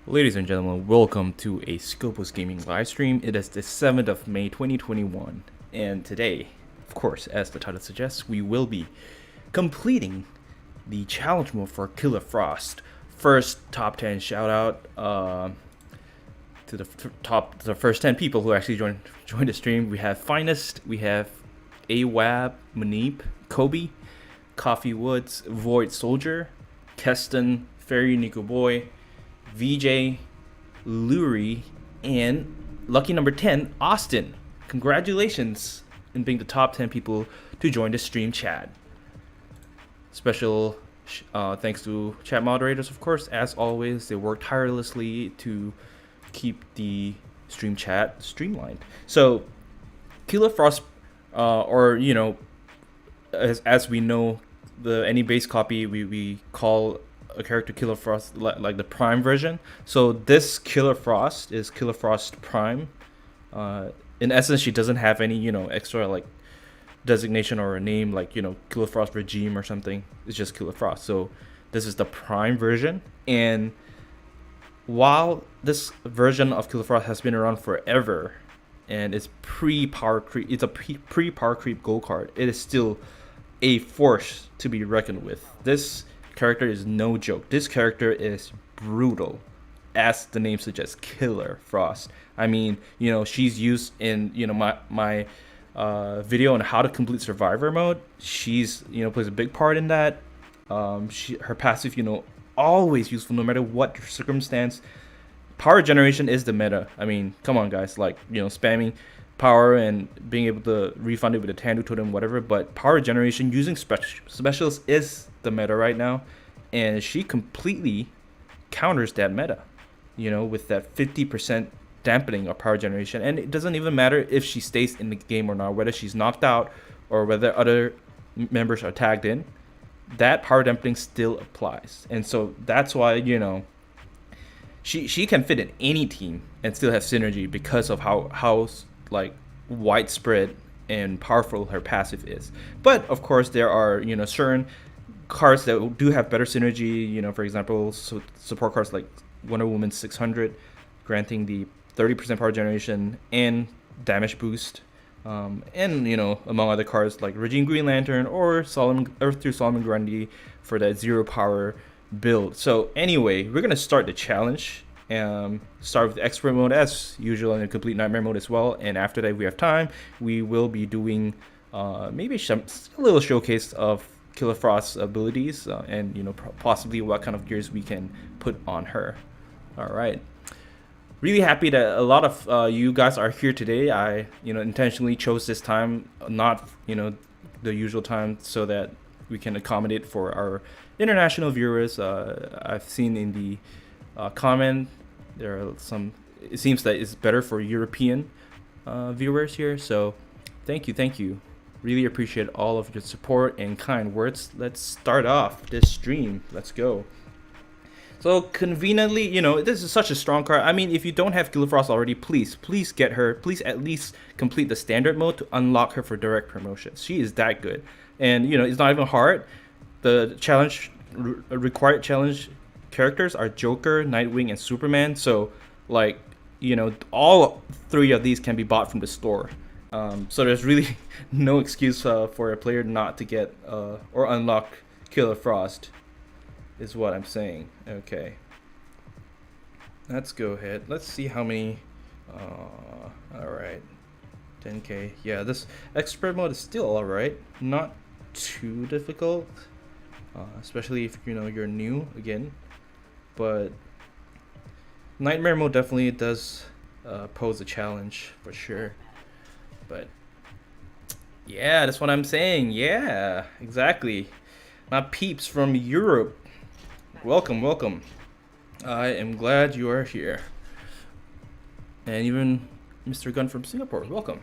Ladies and gentlemen, welcome to a Scopus Gaming live stream. It is the 7th of May 2021, and today, of course, as the title suggests, we will be completing the challenge mode for Killer Frost. First top 10 shout out to the first 10 people who actually joined the stream. We have Finest, we have Awab, Maneep, Kobe, Coffee Woods, Void Soldier, Keston, Fairy Nico Boy, VJ, Lurie, and lucky number 10, Austin. Congratulations on being the top 10 people to join the stream chat. Special thanks to chat moderators, of course. As always, they work tirelessly to keep the stream chat streamlined. So, Killer Frost, or you know, as we know, any base copy we call a character Killer Frost like the Prime version. So this Killer Frost is Killer Frost Prime. In essence, she doesn't have any extra like designation or a name like Killer Frost Regime or something. It's just Killer Frost. So this is the Prime version. And while this version of Killer Frost has been around forever, and it's pre-power creep, it's a pre-power creep gold card, it is still a force to be reckoned with. This character is no joke. This character is brutal, as the name suggests, Killer Frost. I mean, she's used in my video on how to complete Survivor mode. She's plays a big part in that. Her passive always useful no matter what circumstance. Power generation is the meta. I mean, come on guys, like spamming power and being able to refund it with a Tandu totem, whatever, but power generation using specials is the meta right now, and she completely counters that meta, with that 50% dampening of power generation. And it doesn't even matter if she stays in the game or not, whether she's knocked out or whether other members are tagged in, that power dampening still applies. And so that's why she can fit in any team and still have synergy because of how like widespread and powerful her passive is. But of course there are certain cards that do have better synergy, for example support cards like Wonder Woman 600 granting the 30% power generation and damage boost, and among other cards like Regine Green Lantern or Earth through Solomon Grundy for that 0 power build. So anyway, we're gonna start the challenge. Start with expert mode as usual and a complete nightmare mode as well, and after that, if we have time, we will be doing maybe a little showcase of Killer Frost's abilities, and possibly what kind of gears we can put on her. All right, really happy that a lot of you guys are here today. I intentionally chose this time, not the usual time, so that we can accommodate for our international viewers. I've seen in the comment there are some, it seems that it's better for European viewers here, so thank you, really appreciate all of your support and kind words. Let's start off this stream. Let's go. So conveniently, this is such a strong card. I mean, if you don't have Killer Frost already, please get her. Please at least complete the standard mode to unlock her for direct promotion. She is that good, and it's not even hard. The challenge required challenge characters are Joker, Nightwing, and Superman. So like all 3 of these can be bought from the store. So there's really no excuse for a player not to get or unlock Killer Frost, is what I'm saying. Okay, let's go ahead. Let's see how many. All right, 10k. Yeah, this expert mode is still all right, not too difficult, especially if you're new again. But nightmare mode definitely does pose a challenge for sure. But yeah, that's what I'm saying. Yeah, exactly. My peeps from Europe, welcome. I am glad you are here. And even Mr. Gunn from Singapore, welcome.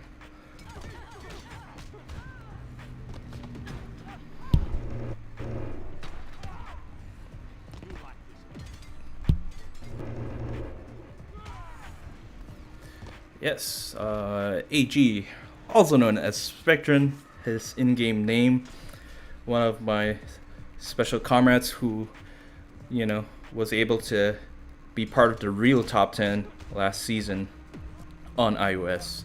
Yes, AG, also known as Spectrum, his in-game name. One of my special comrades who, was able to be part of the real top 10 last season on iOS.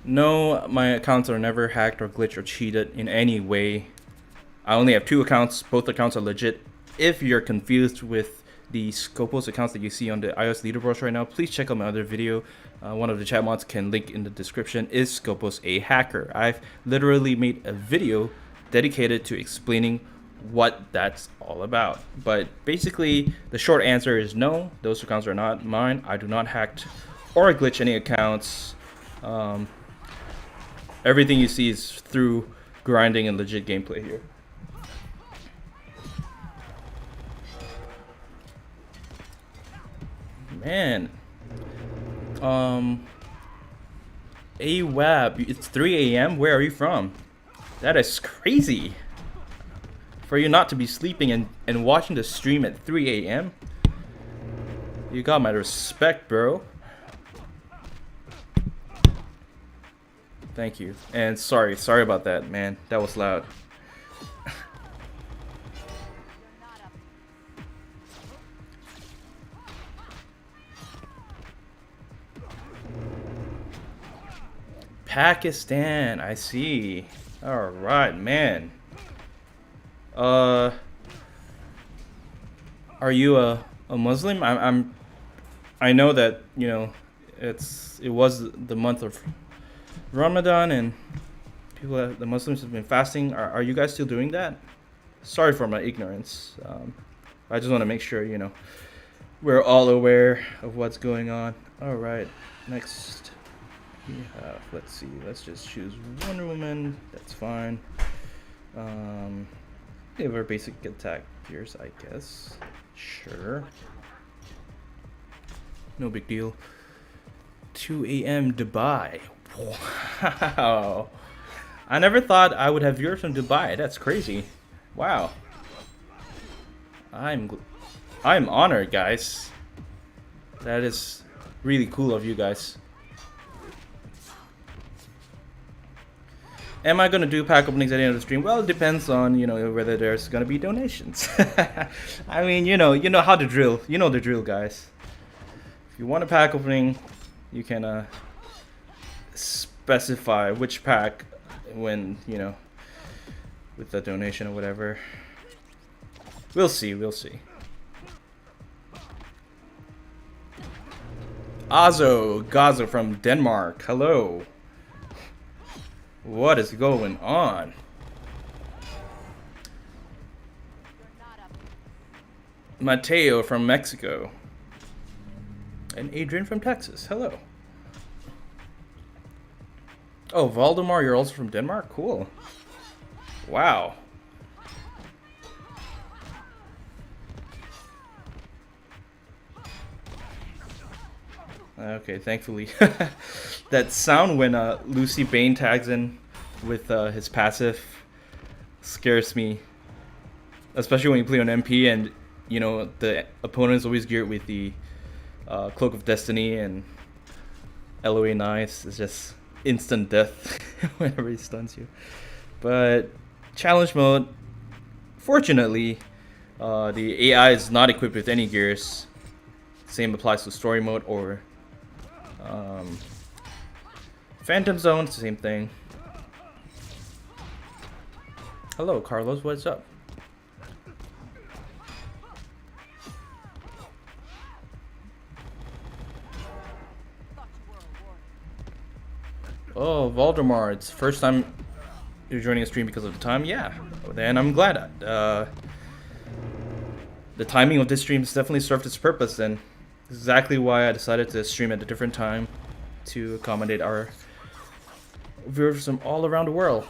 No, my accounts are never hacked or glitched or cheated in any way. I only have 2 accounts. Both accounts are legit. If you're confused with the Scopus accounts that you see on the iOS leaderboards right now, please check out my other video. One of the chat mods can link in the description. Is Scopus a hacker? I've literally made a video dedicated to explaining what that's all about. But basically, the short answer is no. Those accounts are not mine. I do not hack or glitch any accounts. Everything you see is through grinding and legit gameplay here. Man, AWAB, it's 3 a.m. Where are you from? That is crazy. For you not to be sleeping and watching the stream at 3 a.m. You got my respect, bro. Thank you. And sorry about that, man. That was loud. Pakistan, I see. All right, man. Are you a Muslim? I know that, you know, it was the month of Ramadan and the Muslims have been fasting. Are you guys still doing that? Sorry for my ignorance. I just want to make sure, you know, we're all aware of what's going on. All right, next we have, let's see, let's just choose Wonder Woman. That's fine. Give her basic attack gears, I guess. Sure. No big deal. 2 a.m. Dubai. Wow. I never thought I would have viewers from Dubai. That's crazy. Wow. I'm honored, guys. That is really cool of you guys. Am I gonna do pack openings at the end of the stream? Well, it depends on, you know, whether there's gonna be donations. I mean, you know how to drill. You know the drill, guys. If you want a pack opening, you can specify which pack when, you know, with the donation or whatever. We'll see. Gazo from Denmark. Hello. What is going on? Mateo from Mexico. And Adrian from Texas. Hello. Oh, Valdemar, you're also from Denmark? Cool. Wow. Okay, thankfully. That sound when Lucy Bane tags in with his passive scares me. Especially when you play on MP and, you know, the opponent is always geared with the Cloak of Destiny and LOA Knives. It's just instant death whenever he stuns you. But challenge mode, fortunately, the AI is not equipped with any gears. Same applies to story mode or Phantom Zone, it's the same thing. Hello, Carlos, what's up? Oh, Valdemar, it's first time you're joining a stream because of the time? Yeah, and I'm glad. The timing of this stream has definitely served its purpose, and exactly why I decided to stream at a different time to accommodate our viewers from all around the world.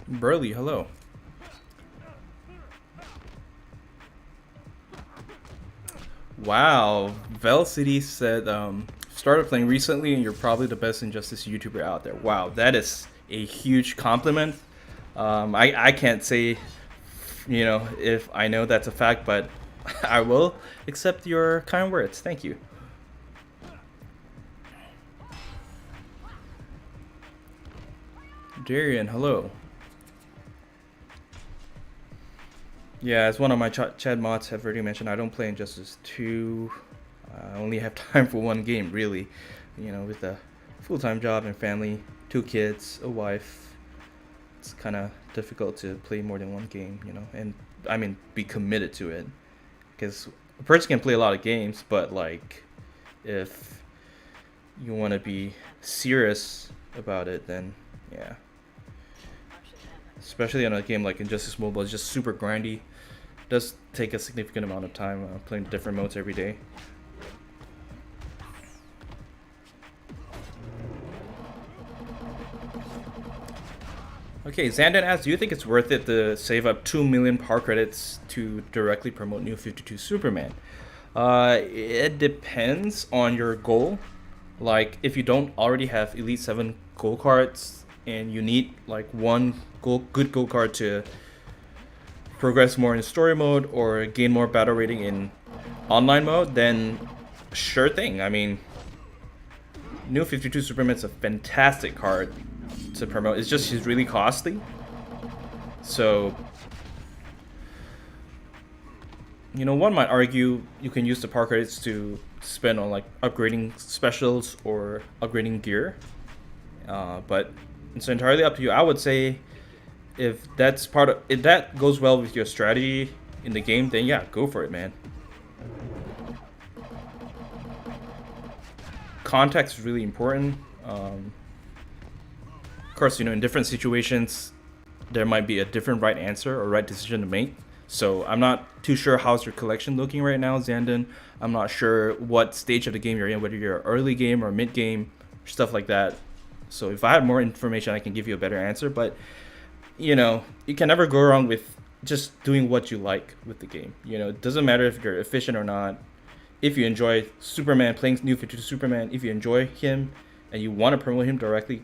Burley, hello. Wow, Vel City said, started playing recently and you're probably the best Injustice YouTuber out there. Wow, that is a huge compliment. I can't say, you know, if I know that's a fact, but I will accept your kind words. Thank you. Darian, hello. Yeah, as one of my chat mods have already mentioned, I don't play Injustice 2. I only have time for one game, really. You know, with a full-time job and family, 2 kids, a wife, it's kind of difficult to play more than one game, you know, and I mean, be committed to it. Because a person can play a lot of games, but like, if you want to be serious about it, then yeah. Especially on a game like Injustice Mobile, it's just super grindy. Does take a significant amount of time playing different modes every day. Okay, Zandon asks, do you think it's worth it to save up 2 million power credits to directly promote New 52 Superman? It depends on your goal. Like, if you don't already have Elite 7 gold cards and you need like one good gold card to progress more in story mode or gain more battle rating in online mode, then sure thing. I mean, New 52 Superman's a fantastic card to promote. It's just he's really costly. So, you know, one might argue you can use the power credits to spend on like upgrading specials or upgrading gear. But it's entirely up to you. I would say if that goes well with your strategy in the game, then yeah, go for it, man. Context is really important. Of course, you know, in different situations, there might be a different right answer or right decision to make. So I'm not too sure how's your collection looking right now, Zandon. I'm not sure what stage of the game you're in, whether you're early game or mid game, stuff like that. So if I had more information, I can give you a better answer. But, you know, you can never go wrong with just doing what you like with the game. You know, it doesn't matter if you're efficient or not. If you enjoy Superman, playing New 52 Superman, if you enjoy him and you want to promote him directly,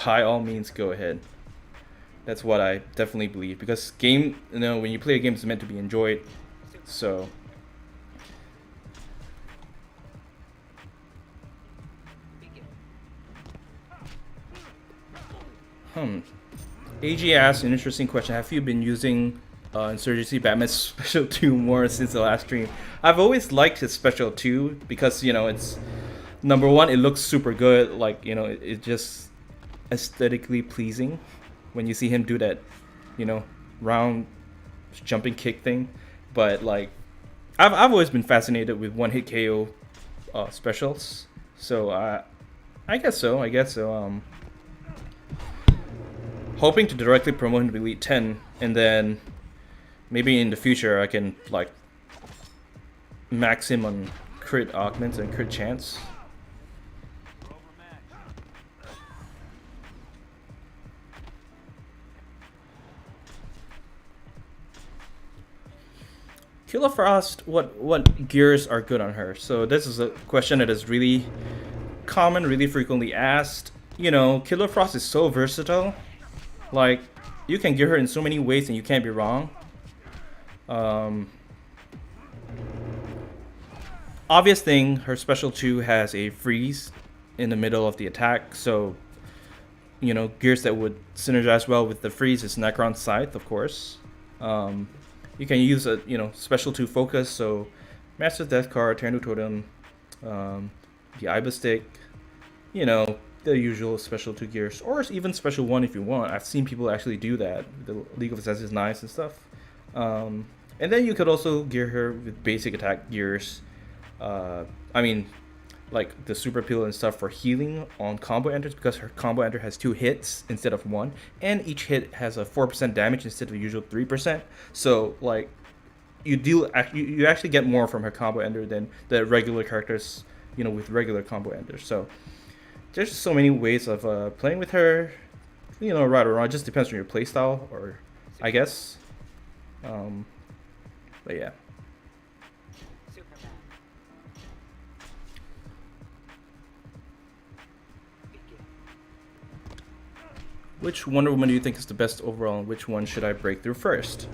by all means, go ahead. That's what I definitely believe. Because game, you know, when you play a game, it's meant to be enjoyed. So, AG asked an interesting question. Have you been using Insurgency Batman's Special 2 more since the last stream? I've always liked his Special 2 because, you know, it's, number one, it looks super good. Like, you know, it just aesthetically pleasing when you see him do that, you know, round jumping kick thing. But like, I've always been fascinated with one hit KO specials. So I guess so. Hoping to directly promote him to Elite 10, and then maybe in the future I can like max him on crit augments and crit chance. Killer Frost, what gears are good on her? So this is a question that is really common, really frequently asked. You know, Killer Frost is so versatile. Like, you can gear her in so many ways and you can't be wrong. Obvious thing, her Special 2 has a freeze in the middle of the attack. So, you know, gears that would synergize well with the freeze is Necron Scythe, of course. You can use a, you know, Special 2 focus, so Master Death card, Tyranno Totem, the Ibis Stick, you know, the usual Special 2 gears, or even Special 1 if you want. I've seen people actually do that with the League of Assassins Knives and stuff. And then you could also gear her with basic attack gears. I mean, like the Super Pill and stuff for healing on combo enters, because her combo enter has 2 hits instead of 1, and each hit has a 4% damage instead of the usual 3%. So like, you actually get more from her combo ender than the regular characters, you know, with regular combo enders. So there's so many ways of playing with her, you know, right or wrong. It just depends on your playstyle, or I guess. But yeah. Which Wonder Woman do you think is the best overall, and which one should I break through first?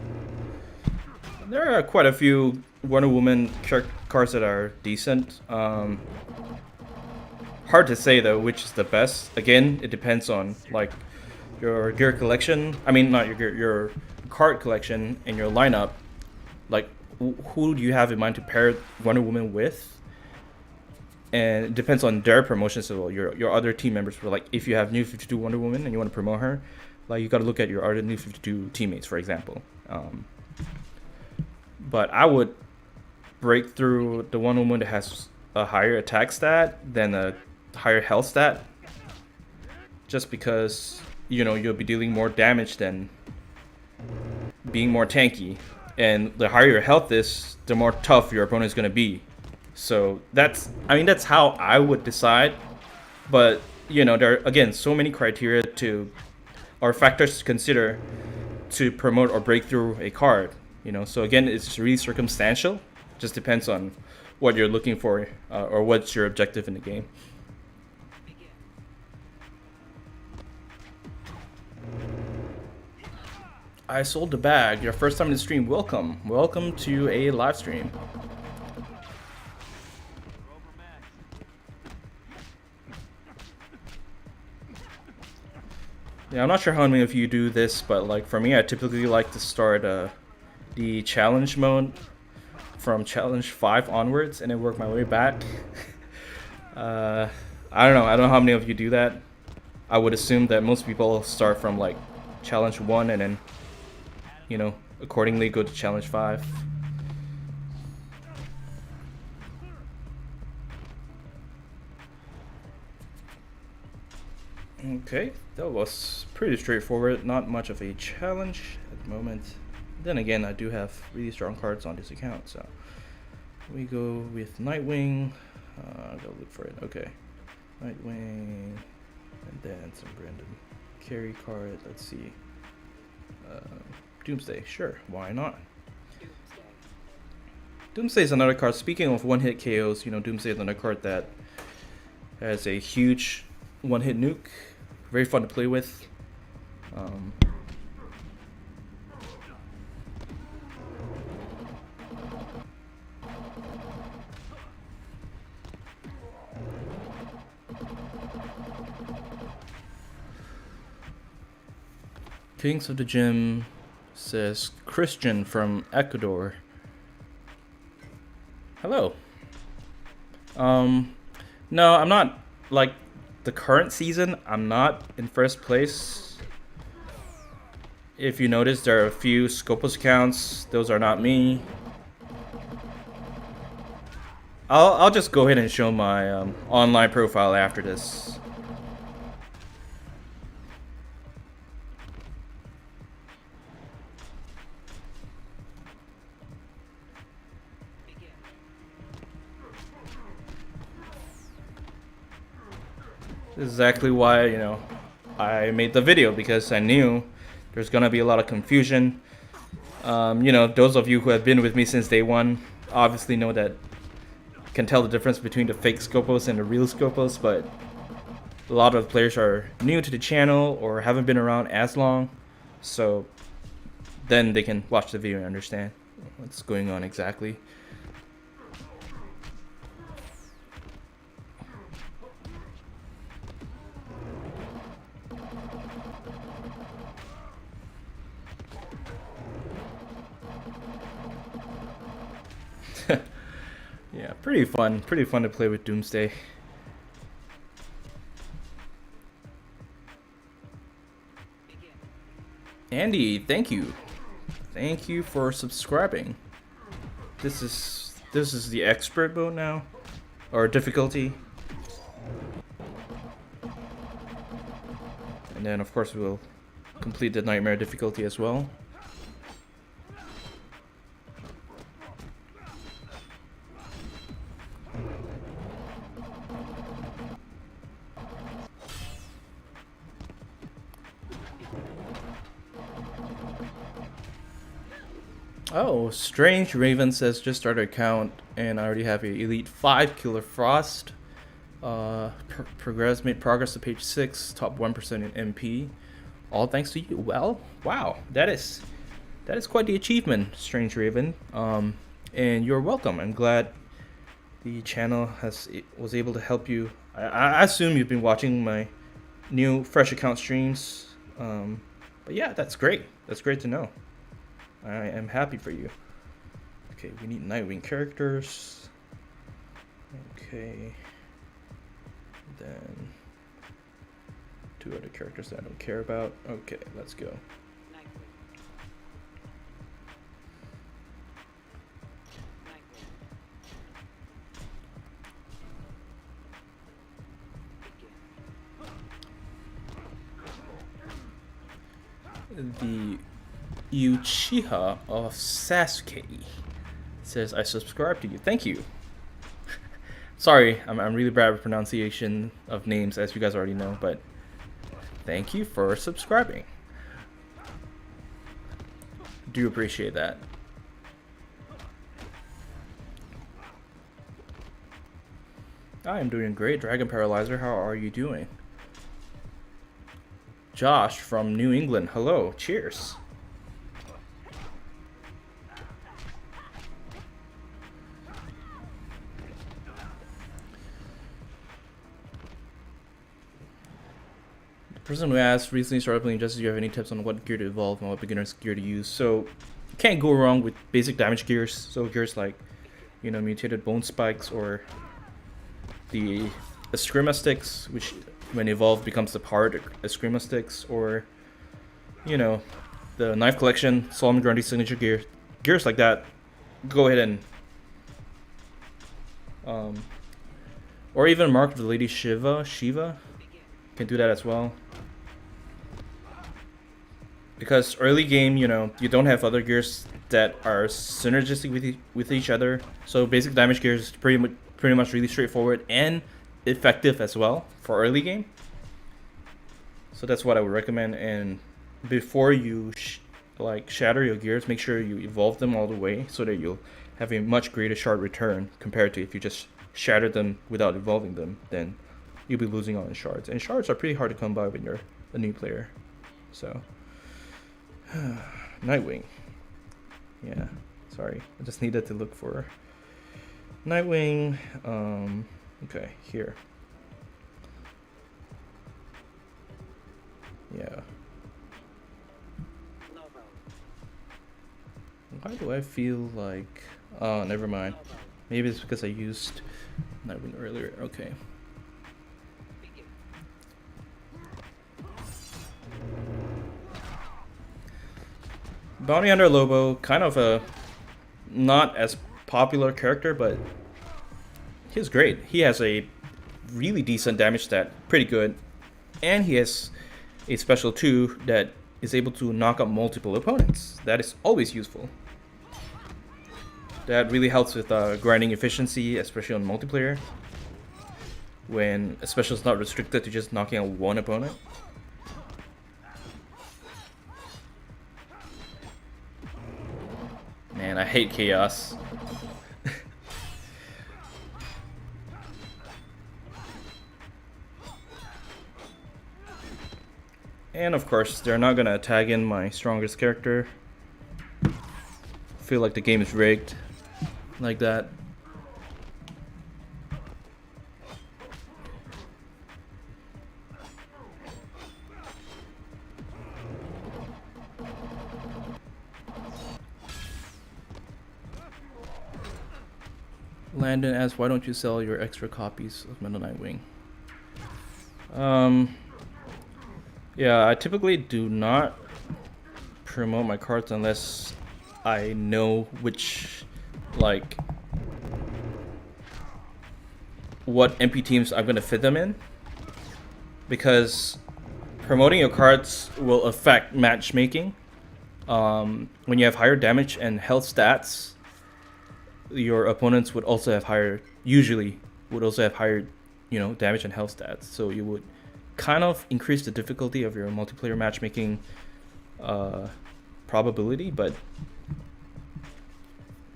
There are quite a few Wonder Woman cards that are decent. Hard to say though which is the best. Again, it depends on like your gear collection. I mean, not your gear, your card collection and your lineup. Like, who do you have in mind to pair Wonder Woman with? And it depends on their promotions as well. Your other team members. For like, if you have New 52 Wonder Woman and you want to promote her, like you got to look at your other New 52 teammates, for example. But I would break through the Wonder Woman that has a higher attack stat than a higher health stat, just because you'll be dealing more damage than being more tanky, and the higher your health is, the more tough your opponent is going to be. So that's how I would decide. But there are, again, so many criteria or factors to consider to promote or break through a card. So again, it's really circumstantial. Just depends on what you're looking for, or what's your objective in the game. I sold the bag. Your first time in the stream. Welcome to a live stream. Yeah, I'm not sure how many of you do this, but like for me, I typically like to start the challenge mode from challenge 5 onwards and then work my way back. I don't know how many of you do that. I would assume that most people start from like challenge 1 and then accordingly go to challenge 5. Okay, that was pretty straightforward. Not much of a challenge at the moment. Then again, I do have really strong cards on this account, so we go with Nightwing. Go look for it. Okay, Nightwing, and then some random carry card. Let's see. Doomsday, sure, why not? Doomsday is another card. Speaking of one-hit KOs, Doomsday is another card that has a huge one-hit nuke. Very fun to play with. Kings of the Gym says Christian from Ecuador. Hello. No, I'm not like the current season. I'm not in first place. If you notice, there are a few Scopus accounts. Those are not me. I'll just go ahead and show my online profile after this. Exactly why I made the video, because I knew there's gonna be a lot of confusion. Those of you who have been with me since day one obviously know that can tell the difference between the fake Scopus and the real Scopus, but a lot of players are new to the channel or haven't been around as long, so then they can watch the video and understand what's going on exactly. Yeah, pretty fun to play with Doomsday. Andy, thank you for subscribing. This is the expert mode now, or difficulty, and then of course we'll complete the nightmare difficulty as well. Oh, Strange Raven says just started account and I already have a Elite 5 Killer Frost. Made progress to page 6, top 1% in MP. All thanks to you. Well, wow, that is quite the achievement, Strange Raven. And you're welcome. I'm glad the channel was able to help you. I assume you've been watching my new fresh account streams But yeah, that's great. That's great to know. I am happy for you. Okay, we need Nightwing characters. Okay. Then 2 other characters that I don't care about. Okay, let's go. The Uchiha of Sasuke says, I subscribe to you. Thank you. Sorry, I'm really bad with pronunciation of names, as you guys already know, but thank you for subscribing. Do appreciate that. I am doing great, Dragon Paralyzer. How are you doing? Josh from New England. Hello. Cheers. The person who asked recently started playing Justice. Do you have any tips on what gear to evolve and what beginner's gear to use? So, can't go wrong with basic damage gears. So gears like, you know, mutated bone spikes or the Eskrima sticks, which when evolved becomes the powered Eskrima sticks, or you know, the knife collection, Solomon Grundy signature gears like that. Go ahead and or even Mark of the Lady Shiva can do that as well. Because early game, you know, you don't have other gears that are synergistic with each other. So basic damage gears is pretty much really straightforward and effective as well for early game. So that's what I would recommend. And before you shatter your gears, make sure you evolve them all the way so that you'll have a much greater shard return compared to if you just shatter them without evolving them. Then you'll be losing out on shards, and shards are pretty hard to come by when you're a new player. So Nightwing, yeah, sorry, I just needed to look for Nightwing. Okay, here. Yeah. Why do I feel like... Oh, never mind. Maybe it's because I used Nightwing earlier. Okay. Bounty Hunter Lobo, kind of a not as popular character, but he's great. He has a really decent damage stat, pretty good. And he has a special 2 that is able to knock out multiple opponents. That is always useful. That really helps with grinding efficiency, especially on multiplayer, when a special is not restricted to just knocking out one opponent. Man, I hate chaos. And of course, they're not gonna tag in my strongest character. Feel like the game is rigged like that. Landon asks, why don't you sell your extra copies of Metal Nightwing? Yeah, I typically do not promote my cards unless I know which, like, what MP teams I'm gonna fit them in, because promoting your cards will affect matchmaking. When you have higher damage and health stats, your opponents would also have higher, usually would also have higher, you know, damage and health stats. So you would kind of increase the difficulty of your multiplayer matchmaking probability, but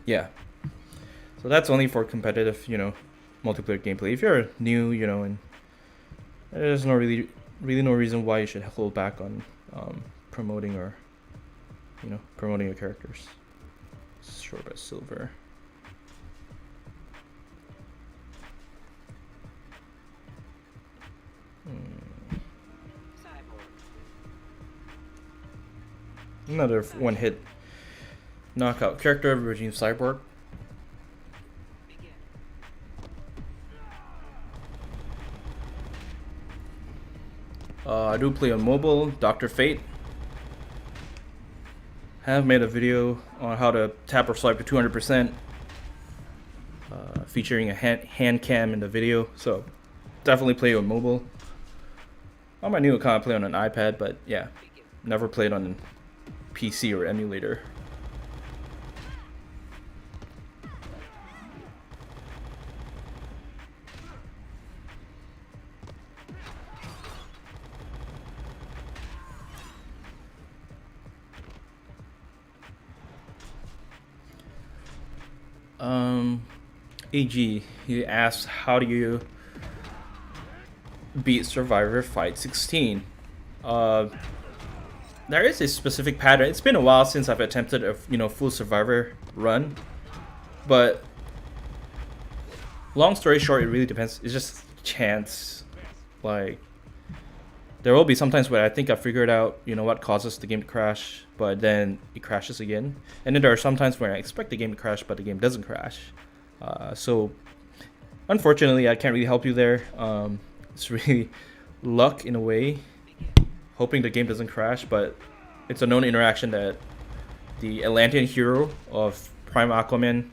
yeah. So that's only for competitive, you know, multiplayer gameplay. If you're new, you know, and there's no really no reason why you should hold back on promoting or, you know, promoting your characters. Short by silver. Another one-hit knockout character, Regime Cyborg. I do play on mobile, Dr. Fate. Have made a video on how to tap or swipe to 200%, featuring a hand cam in the video. So definitely play on mobile. On my new account, I play on an iPad, but yeah, never played on PC or emulator. AG, he asks, how do you beat Survivor Fight 16? There is a specific pattern. It's been a while since I've attempted a full Survivor run, but long story short, it really depends. It's just chance. Like, there will be sometimes where I think I figured out what causes the game to crash, but then it crashes again. And then there are some times where I expect the game to crash, but the game doesn't crash. So unfortunately, I can't really help you there. It's really luck in a way, hoping the game doesn't crash, but it's a known interaction that the Atlantean hero of Prime Aquaman,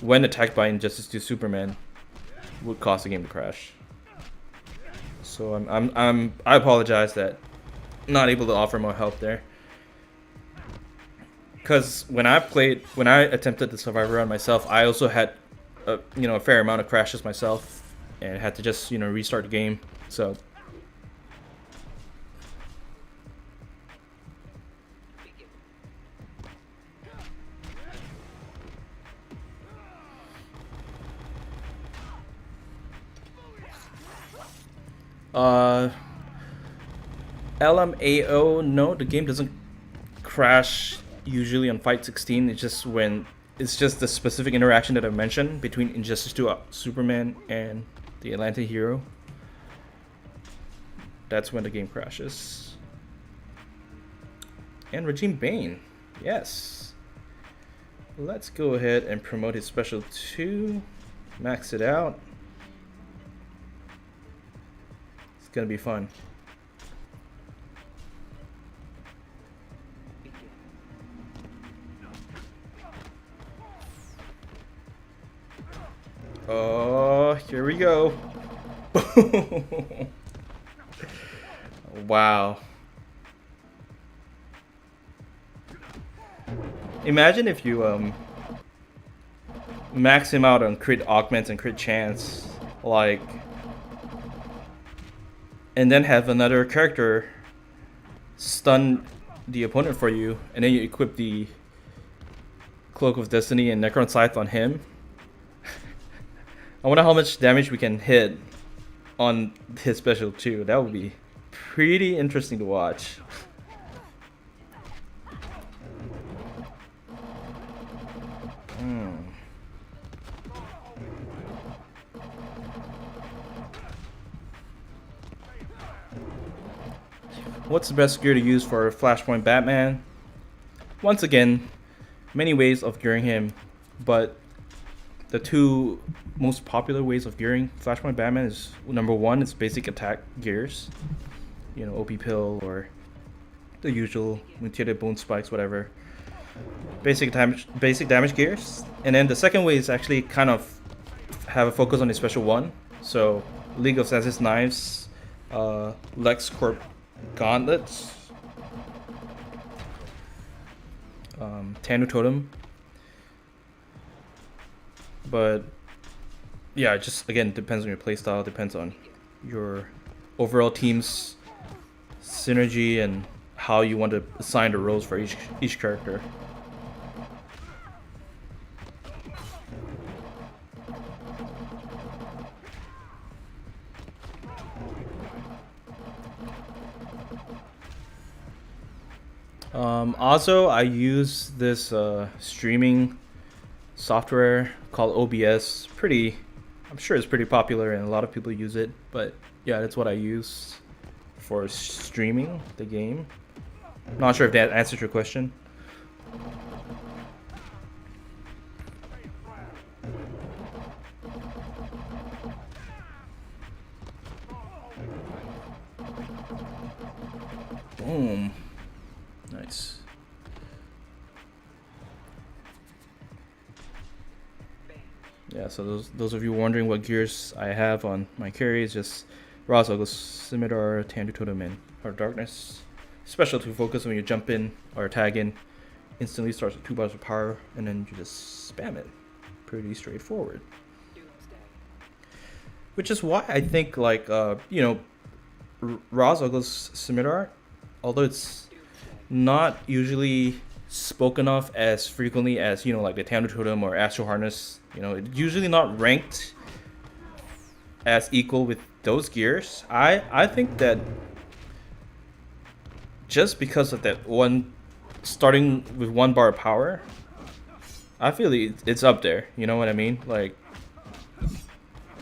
when attacked by Injustice 2 Superman, would cause the game to crash. So I apologize that I'm not able to offer more help there. Because when I attempted the Survivor run myself, I also had a fair amount of crashes myself, and had to just restart the game. So LMAO, no, the game doesn't crash usually on Fight 16. It's just the specific interaction that I mentioned between Injustice 2 Superman and the Atlanta hero. That's when the game crashes. And Regime Bane, yes. Let's go ahead and promote his special 2. Max it out. It's gonna be fun. Oh, here we go. Wow. Imagine if you max him out on crit augments and crit chance, like, and then have another character stun the opponent for you, and then you equip the Cloak of Destiny and Necron Scythe on him. I wonder how much damage we can hit on his special 2. That would be pretty interesting to watch. What's the best gear to use for Flashpoint Batman? Once again, many ways of gearing him, but the two most popular ways of gearing Flashpoint Batman is, number one, it's basic attack gears, OP pill or the usual mutated bone spikes, whatever. Basic damage gears, and then the second way is actually kind of have a focus on the special 1. So League of Senses knives, Lex Corp gauntlets, Tanu Totem. But yeah, it just again depends on your playstyle, depends on your overall team's synergy and how you want to assign the roles for each character. Also, I use this streaming software called OBS. I'm sure it's pretty popular and a lot of people use it, but yeah, that's what I use for streaming the game. Not sure if that answers your question. Boom. Nice. Yeah, so those of you wondering what gears I have on my carry is just Ra's al Ghul, Scimitar, Tandu Totem, and Heart of Darkness. Special to focus when you jump in or tag in. Instantly starts with 2 bars of power, and then you just spam it. Pretty straightforward. Which is why I think, like, you know, Ra's al Ghul's Scimitar, although it's not usually spoken of as frequently as, you know, like the Tandu Totem or Astral Harness, you know, it's usually not ranked as equal with those gears. I think that just because of that one, starting with 1 bar of power, I feel it's up there. You know what I mean? Like,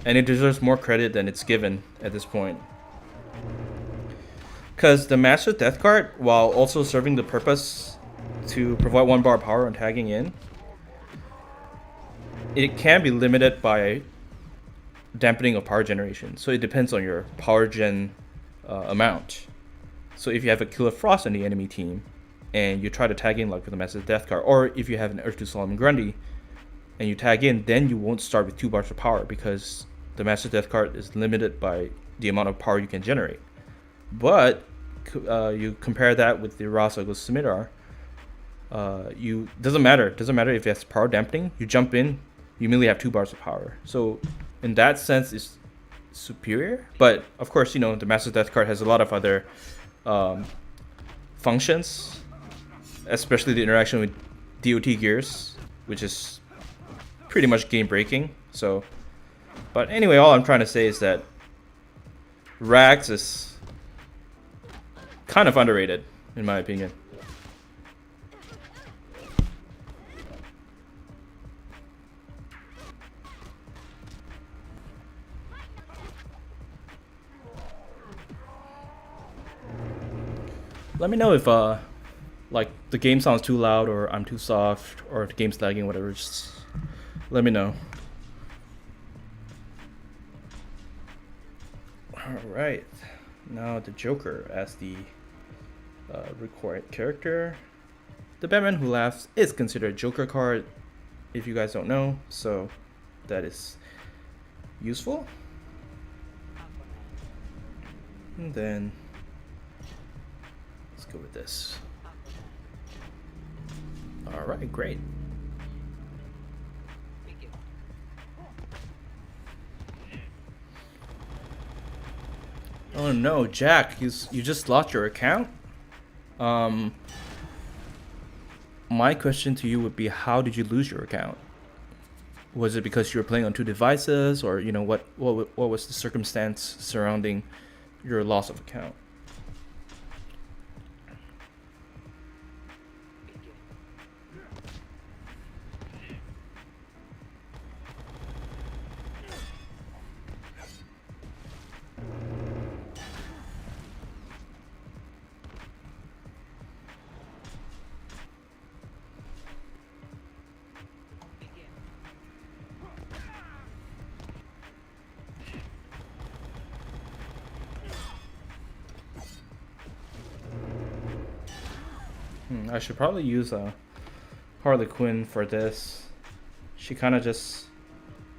and it deserves more credit than it's given at this point. Because the Master Death card, while also serving the purpose to provide 1 bar of power and tagging in, it can be limited by dampening of power generation. So it depends on your power gen amount. So if you have a Killer Frost in the enemy team, and you try to tag in like with a Master Death card, or if you have an Earth to Solomon Grundy, and you tag in, then you won't start with 2 bars of power because the Master Death card is limited by the amount of power you can generate. But you compare that with the Ra's al Ghul Scimitar, doesn't matter if it has power dampening. You jump in, you immediately have 2 bars of power. So in that sense, it's superior. But of course, you know, the Master Death card has a lot of other functions, especially the interaction with DOT gears, which is pretty much game breaking. So, but anyway, all I'm trying to say is that Rags is kind of underrated, in my opinion. Let me know if like the game sounds too loud, or I'm too soft, or the game's lagging, whatever. Just let me know. Alright, now the Joker as the required character. The Batman Who Laughs is considered a Joker card, if you guys don't know, so that is useful. And then let's go with this. Alright, great. Oh no, Jack, you just lost your account? My question to you would be, how did you lose your account? Was it because you were playing on 2 devices, or you know, what was the circumstance surrounding your loss of account? I should probably use Harley Quinn for this. She kind of just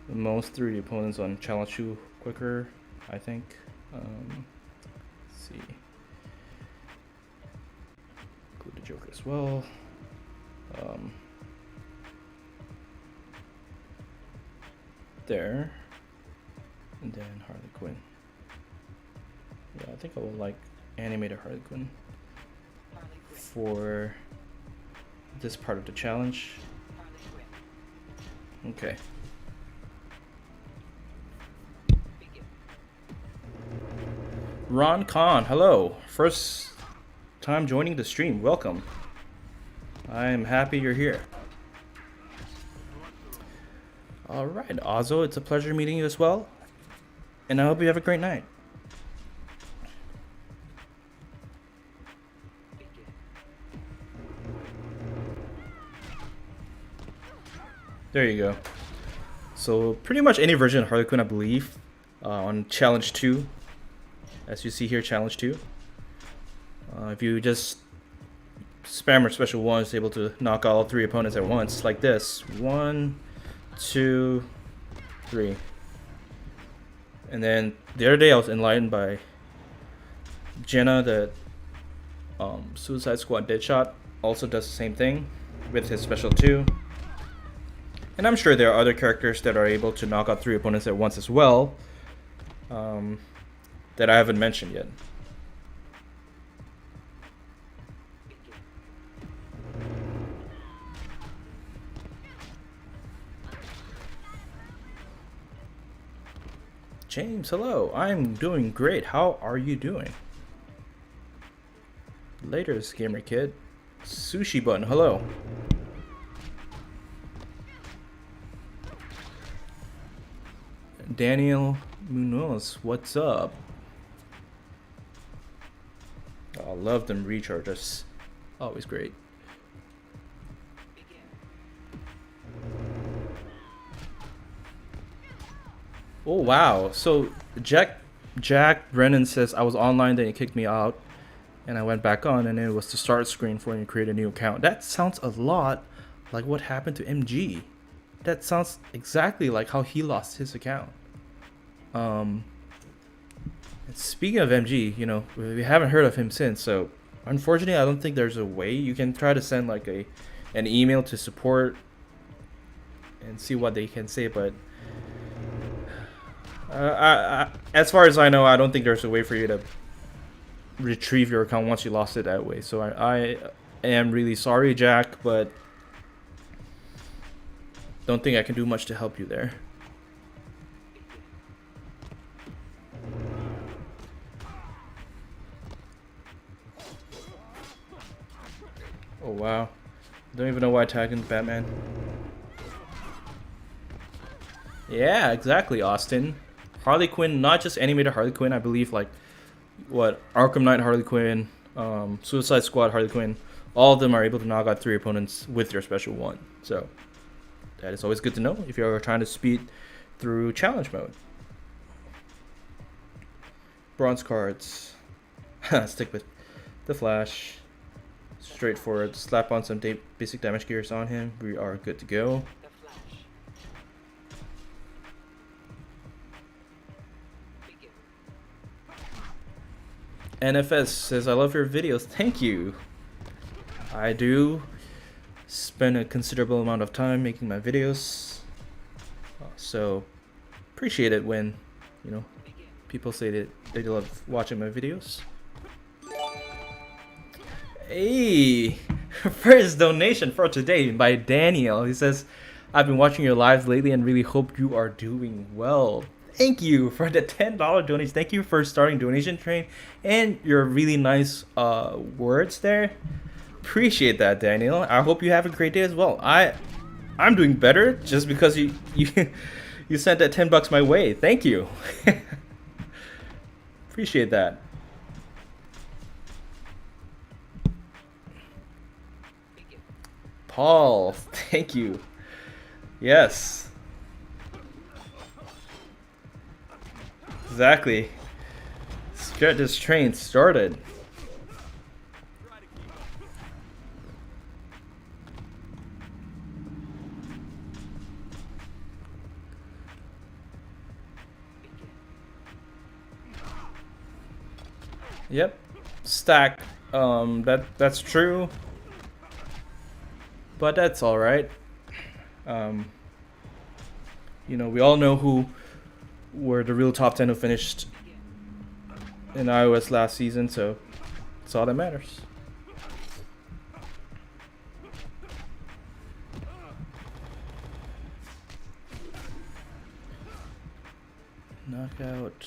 mows through the opponents on challenge 2 quicker, I think. Let's see. Include the Joker as well. There. And then Harley Quinn. Yeah, I think I will like animate a Harley Quinn for this part of the challenge. Okay. Ron Khan, hello. First time joining the stream. Welcome. I am happy you're here. All right, Ozzo, it's a pleasure meeting you as well. And I hope you have a great night. There you go. So pretty much any version of Harley Quinn, I believe, on Challenge 2. As you see here, Challenge 2. If you just spam her special 1, it's able to knock out all 3 opponents at once, like this. 1, 2, 3. And then the other day I was enlightened by Jenna that Suicide Squad Deadshot also does the same thing with his special 2. And I'm sure there are other characters that are able to knock out 3 opponents at once as well, that I haven't mentioned yet. James, hello. I'm doing great. How are you doing? Laters, gamer kid. Sushi button, hello. Daniel Munoz, what's up? Oh, I love them recharges. Always great. Oh wow. So Jack Brennan says I was online, then he kicked me out, and I went back on, and it was the start screen for him to create a new account. That sounds a lot like what happened to MG. That sounds exactly like how he lost his account. Speaking of MG, you know, we haven't heard of him since, so unfortunately I don't think there's a way. You can try to send like an email to support and see what they can say, but as far as I know, I don't think there's a way for you to retrieve your account once you lost it that way. So I am really sorry, Jack, but don't think I can do much to help you there. Oh wow. Don't even know why I tagged in Batman. Yeah, exactly, Austin. Harley Quinn, not just animated Harley Quinn, I believe like what Arkham Knight Harley Quinn, Suicide Squad Harley Quinn, all of them are able to knock out 3 opponents with your special 1. So that is always good to know if you're trying to speed through challenge mode. Bronze cards. Stick with the Flash. Straightforward. Slap on some basic damage gears on him. We are good to go. NFS says, I love your videos. Thank you. I do spend a considerable amount of time making my videos. So appreciate it when, you know, people say that they love watching my videos. Hey, first donation for today by Daniel. He says, I've been watching your lives lately and really hope you are doing well. Thank you for the $10 donation. Thank you for starting donation train and your really nice words there. Appreciate that, Daniel. I hope you have a great day as well. I'm doing better just because you sent that $10 my way. Thank you. Appreciate that. Paul, thank you. Yes. Exactly. Let's get this train started. Yep. Stack. That's true. But that's all right. You know, we all know who were the real top 10 who finished in iOS last season, so that's all that matters. Knockout.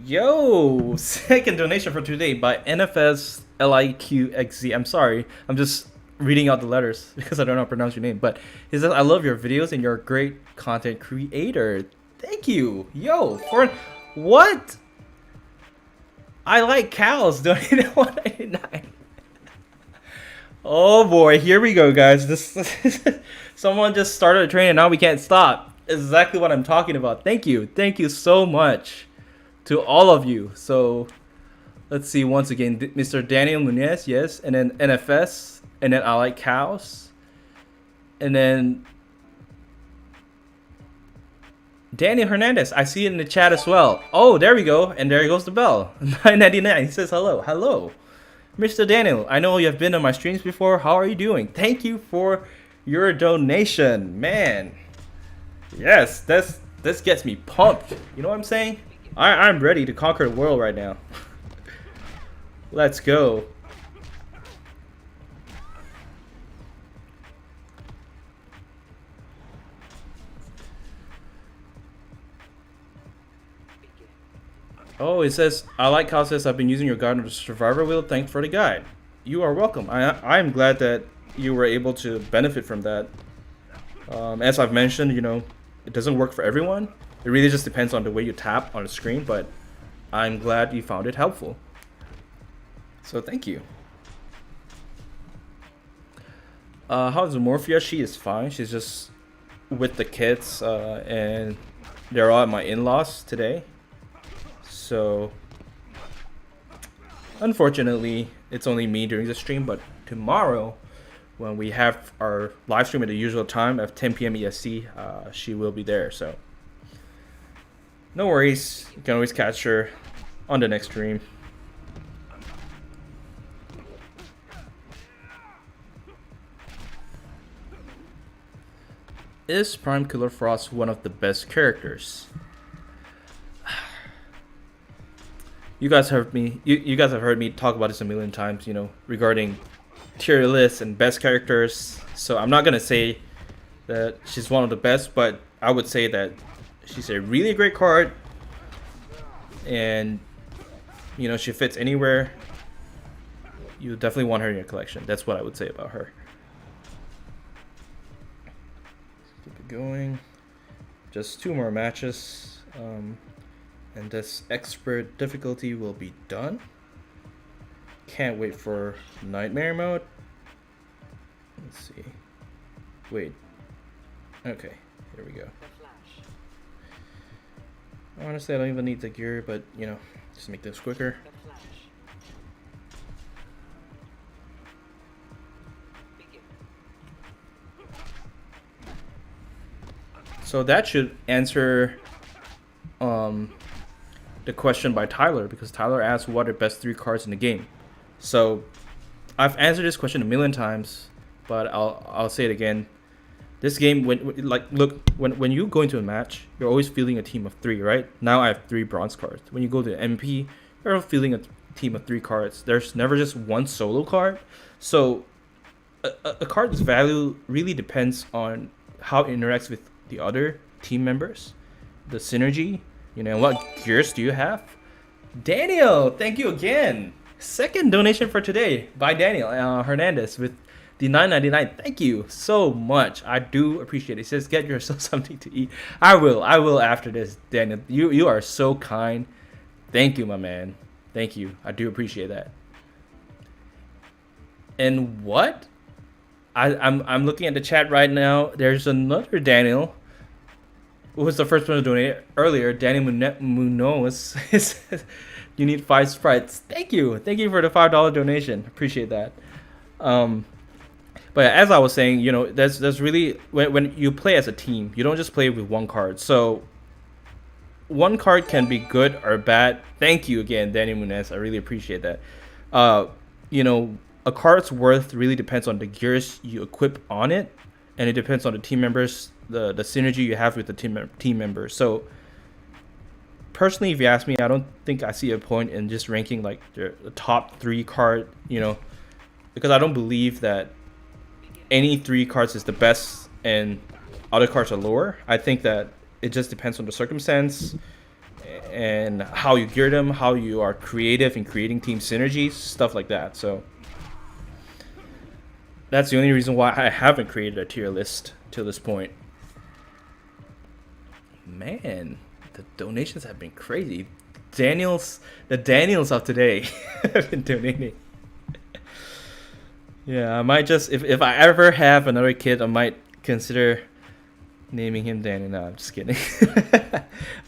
Yo! Second donation for today by NFS Liqxz. I'm sorry, I'm just reading out the letters because I don't know how to pronounce your name. But he says, I love your videos and you're a great content creator. Thank you. Yo, for what? I like cows. Donated $1.99. Oh boy, here we go, guys. This someone just started a train and now we can't stop. Exactly what I'm talking about. Thank you so much to all of you. So let's see once again, Mr. Daniel Nunez, yes, and then NFS, and then I like cows, and then Daniel Hernandez. I see it in the chat as well. Oh, there we go, and there goes the bell. 999. He says hello, hello. Mr. Daniel, I know you have been on my streams before. How are you doing? Thank you for your donation, man. Yes, this gets me pumped. You know what I'm saying? I'm ready to conquer the world right now. Let's go. Oh, it says, I like how it says I've been using your guide of the survivor wheel. Thanks for the guide. You are welcome. I'm glad that you were able to benefit from that. As I've mentioned, you know, it doesn't work for everyone. It really just depends on the way you tap on the screen, but I'm glad you found it helpful. So thank you. How's Morphia? She is fine. She's just with the kids, and they're all at my in-laws today. So unfortunately, it's only me during the stream, but tomorrow, when we have our live stream at the usual time at 10 p.m. EST, she will be there. So no worries. You can always catch her on the next stream. Is Prime Killer Frost one of the best characters? You guys have heard me. You guys have heard me talk about this a million times. You know, regarding tier lists and best characters. So I'm not gonna say that she's one of the best, but I would say that she's a really great card, and you know, she fits anywhere. You definitely want her in your collection. That's what I would say about her. Keep it going. Just 2 more matches. And this expert difficulty will be done. Can't wait for nightmare mode. Let's see. Wait. Okay, here we go. Honestly, I don't even need the gear, but you know, just make this quicker. So that should answer the question by Tyler, because Tyler asked what are best 3 cards in the game. So I've answered this question a million times, but I'll say it again. This game, when you go into a match, you're always fielding a team of 3, right? Now I have 3 bronze cards. When you go to MP, you're fielding a team of 3 cards. There's never just one solo card. So a card's value really depends on how it interacts with the other team members, the synergy. You know, what gears do you have? Daniel, thank you again. Second donation for today by Daniel Hernandez with the $9.99. Thank you so much. I do appreciate it. He says, get yourself something to eat. I will after this, Daniel. You are so kind. Thank you, my man. Thank you. I do appreciate that. And what? I'm looking at the chat right now. There's another Daniel. Who was the first one to donate earlier? Danny Munoz. You need 5 sprites. Thank you for the $5 donation. Appreciate that. But as I was saying, you know, there's really when you play as a team, you don't just play with one card. So one card can be good or bad. Thank you again, Danny Munoz. I really appreciate that. You know, a card's worth really depends on the gears you equip on it, and it depends on the team members. The synergy you have with the team members. So personally, if you ask me, I don't think I see a point in just ranking like the top 3 card, you know, because I don't believe that any 3 cards is the best and other cards are lower. I think that it just depends on the circumstance and how you gear them, how you are creative in creating team synergies, stuff like that. So that's the only reason why I haven't created a tier list till this point. Man, the donations have been crazy. The Daniels of today have been donating. Yeah, I might just if I ever have another kid, I might consider naming him Danny. No, I'm just kidding.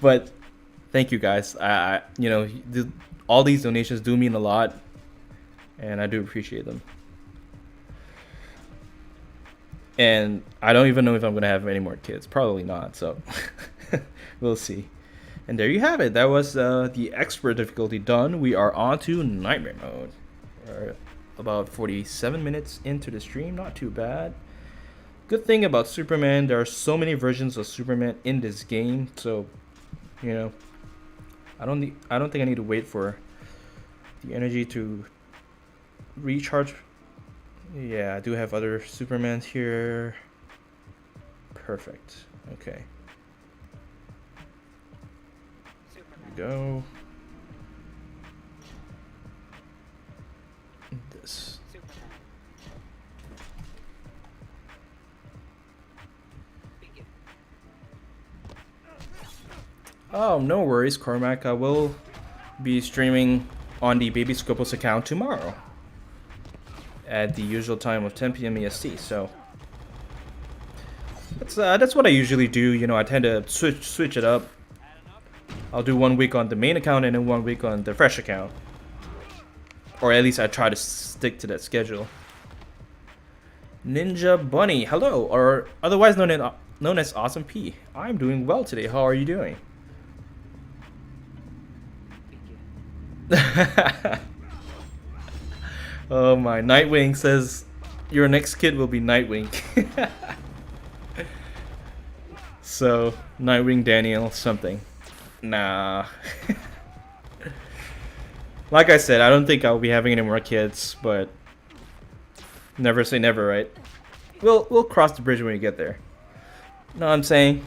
But thank you guys. I all these donations do mean a lot, and I do appreciate them. And I don't even know if I'm gonna have any more kids. Probably not. So we'll see. And there you have it. That was the expert difficulty done. We are on to nightmare mode. We're about 47 minutes into the stream. Not too bad. Good thing about Superman, there are so many versions of Superman in this game. So, you know, I don't think I need to wait for the energy to recharge. Yeah, I do have other Supermans here. Perfect. Okay. Here we go. This. Oh, no worries, Cormac. I will be streaming on the Baby Scopus account tomorrow at the usual time of 10 p.m. EST. So that's what I usually do. You know, I tend to switch it up. I'll do 1 week on the main account and then 1 week on the fresh account, or at least I try to stick to that schedule. Ninja Bunny, hello, or otherwise known as Awesome P. I'm doing well today. How are you doing? Oh my, Nightwing says your next kid will be Nightwing. So, Nightwing Daniel something. Nah. Like I said, I don't think I'll be having any more kids, but never say never, right? We'll cross the bridge when we get there. Know what I'm saying?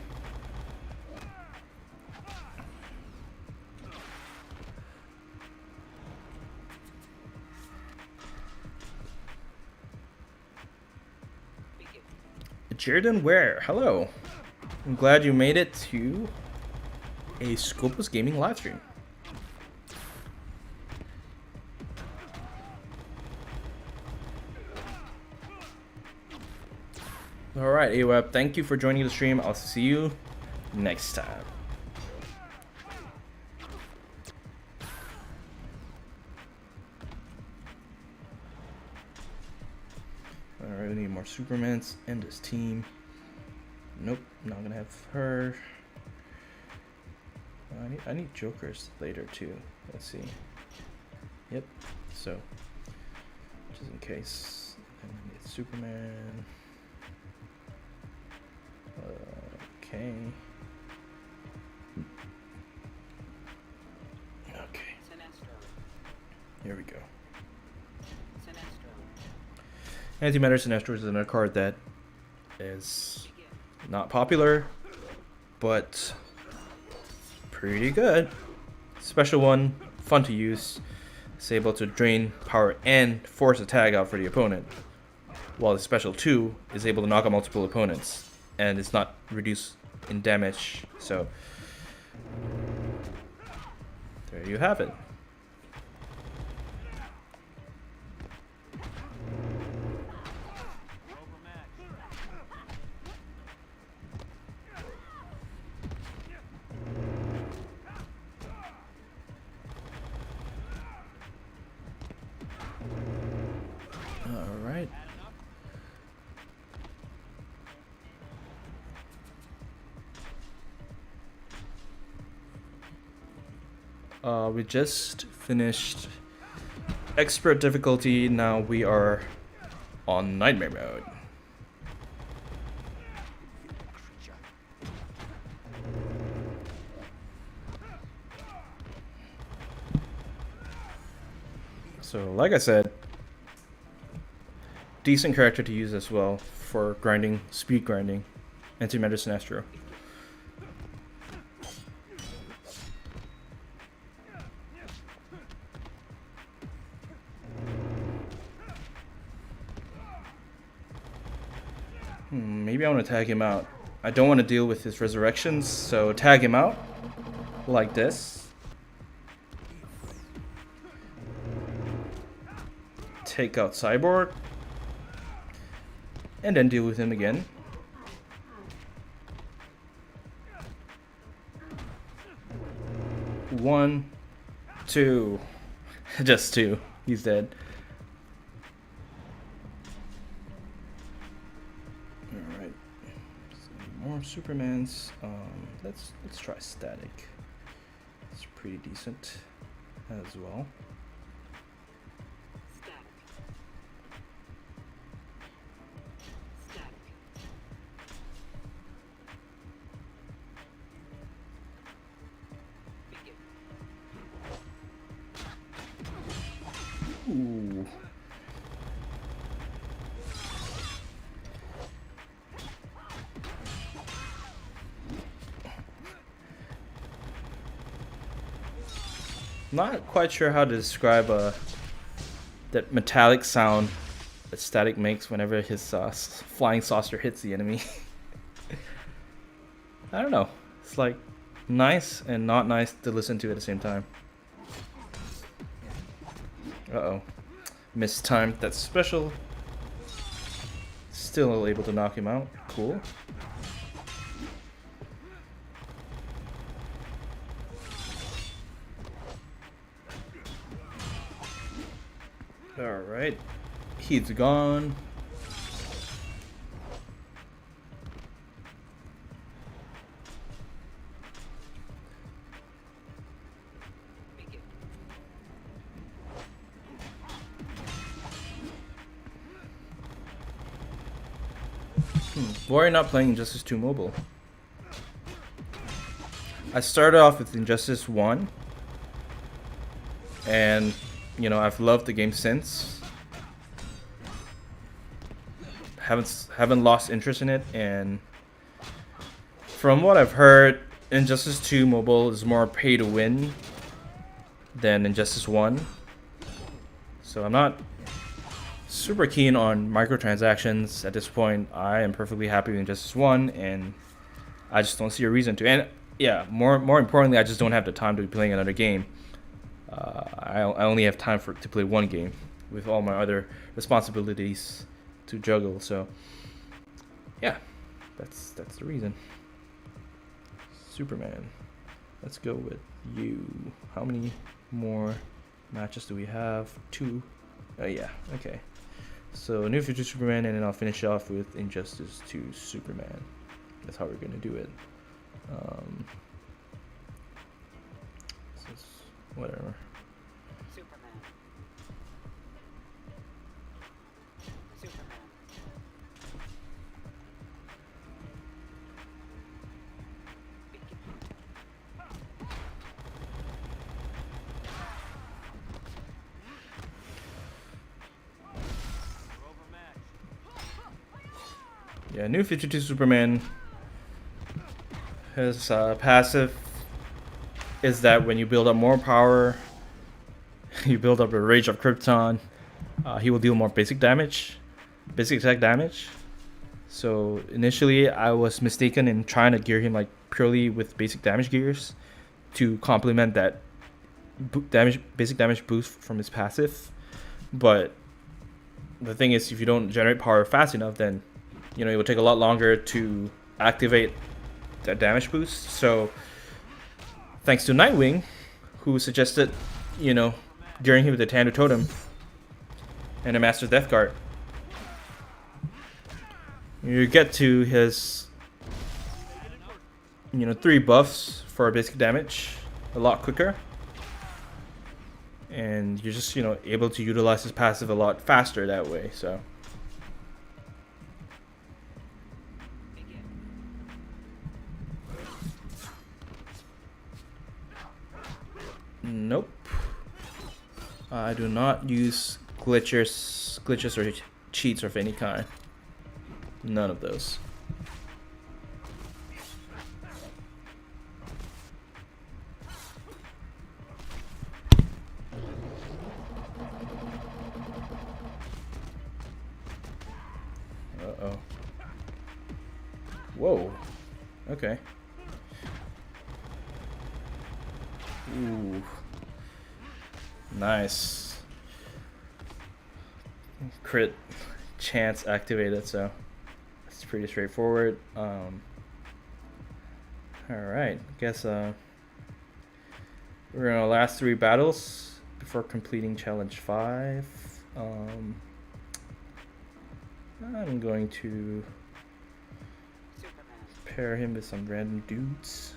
Jordan Ware, hello. I'm glad you made it to a Scopus Gaming livestream. Alright, AWeb, thank you for joining the stream. I'll see you next time. Alright, we need more Supermans in this team. Nope, not gonna have her. I need Jokers later too. Let's see. Yep, so just in case. And I need Superman. Okay. Okay. Here we go. Antimatter Sinestro is another card that is not popular, but pretty good. Special one, fun to use. It's able to drain power and force a tag out for the opponent, while the special 2 is able to knock out multiple opponents, and it's not reduced in damage. So there you have it. We just finished expert difficulty. Now we are on nightmare mode. So, like I said, decent character to use as well for grinding, speed grinding, Antimatter Sinestro. Maybe I want to tag him out. I don't want to deal with his resurrections, so tag him out like this. Take out Cyborg. and then deal with him again. One, two, just two. He's dead. All right. So more Supermans. Let's try static. It's pretty decent as well. Ooh. Not quite sure how to describe that metallic sound that Static makes whenever his flying saucer hits the enemy. I don't know. It's like nice and not nice to listen to at the same time. Uh-oh. Mistimed that special. Still able to knock him out. Cool. Alright. He's gone. Why are you not playing Injustice 2 Mobile? I started off with Injustice 1. And, you know, I've loved the game since. Haven't lost interest in it, and from what I've heard, Injustice 2 Mobile is more pay to win than Injustice 1. So I'm not super keen on microtransactions at this point. I am perfectly happy with Injustice 1, and I just don't see a reason to. And yeah, more importantly, I just don't have the time to be playing another game. I only have time to play one game with all my other responsibilities to juggle. So yeah, that's the reason. Superman, let's go with you. How many more matches do we have? 2. Oh yeah, okay. So New 52 Superman, and then I'll finish off with Injustice 2 Superman. That's how we're gonna do it. Whatever. Superman. Yeah, New 52 Superman, his passive is that when you build up more power, you build up a Rage of Krypton, he will deal more basic attack damage. So initially I was mistaken in trying to gear him like purely with basic damage gears to complement that basic damage boost from his passive. But the thing is, if you don't generate power fast enough, then you know it will take a lot longer to activate that damage boost. So thanks to Nightwing, who suggested, you know, gearing him with the Tando Totem and a Master Death Guard, you get to his, you know, 3 buffs for basic damage a lot quicker, and you're just, you know, able to utilize his passive a lot faster that way. So nope, I do not use glitches or cheats of any kind. None of those. Uh-oh. Whoa. Okay. Ooh. Nice. Crit chance activated, so It's pretty straightforward. All right, I guess we're in our last 3 battles before completing challenge 5. I'm going to pair him with some random dudes.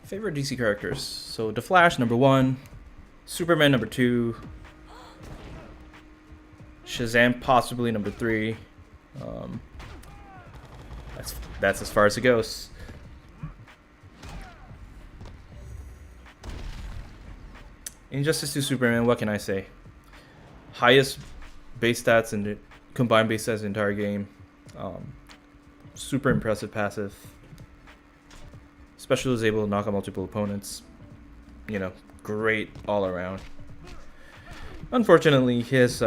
Favorite DC characters. So The Flash, number 1. Superman, number 2. Shazam, possibly number 3. That's as far as it goes. Injustice 2 Superman, what can I say? Highest base stats and combined base stats in the entire game. Super impressive passive. Special is able to knock out multiple opponents. You know, great all around. Unfortunately, his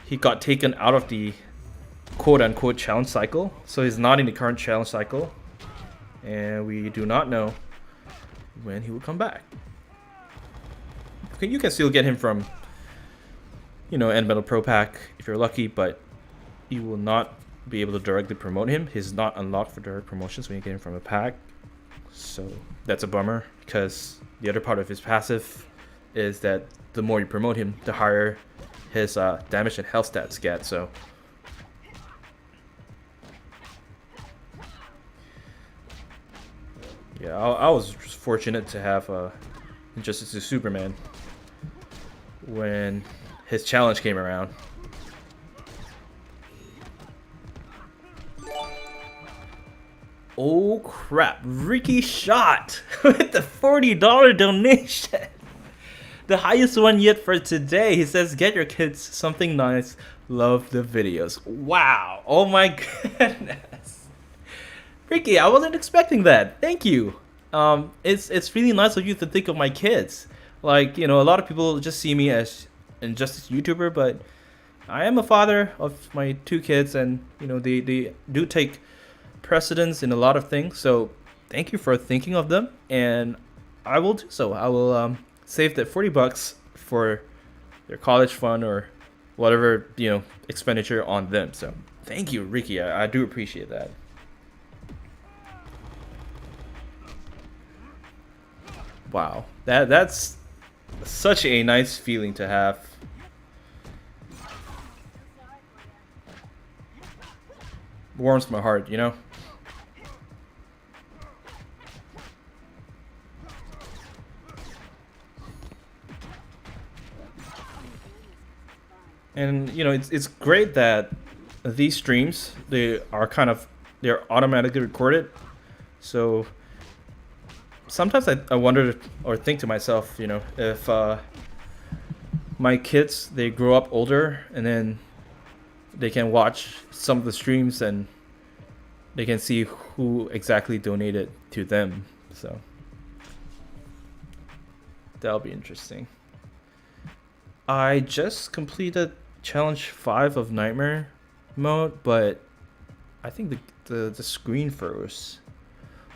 he got taken out of the quote-unquote challenge cycle, so he's not in the current challenge cycle, and we do not know when he will come back. You can still get him from, you know, End Metal Pro Pack if you're lucky, but you will not be able to directly promote him. He's not unlocked for direct promotions when you get him from a pack, so that's a bummer, because the other part of his passive is that the more you promote him, the higher his damage and health stats get. So yeah, I was fortunate to have Injustice 2 Superman when his challenge came around. Oh crap, Ricky Schott with the $40 donation. The highest one yet for today. He says, get your kids something nice. Love the videos. Wow. Oh my goodness. Ricky, I wasn't expecting that. Thank you. It's really nice of you to think of my kids. Like, you know, a lot of people just see me as an Injustice YouTuber, but I am a father of my 2 kids, and, you know, they do take precedence in a lot of things. So thank you for thinking of them, and I will do so. I will save that $40 for their college fund or whatever, you know, expenditure on them. So thank you, Ricky. I do appreciate that. Wow, that's such a nice feeling to have. Warms my heart, you know. And you know, it's great that these streams, they're automatically recorded. So sometimes I wonder or think to myself, you know, if my kids, they grow up older and then they can watch some of the streams and they can see who exactly donated to them. So that'll be interesting. I just completed challenge 5 of Nightmare mode, but I think the screen froze.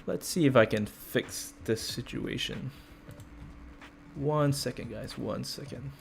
Let's see if I can fix this situation. 1 second, guys. 1 second.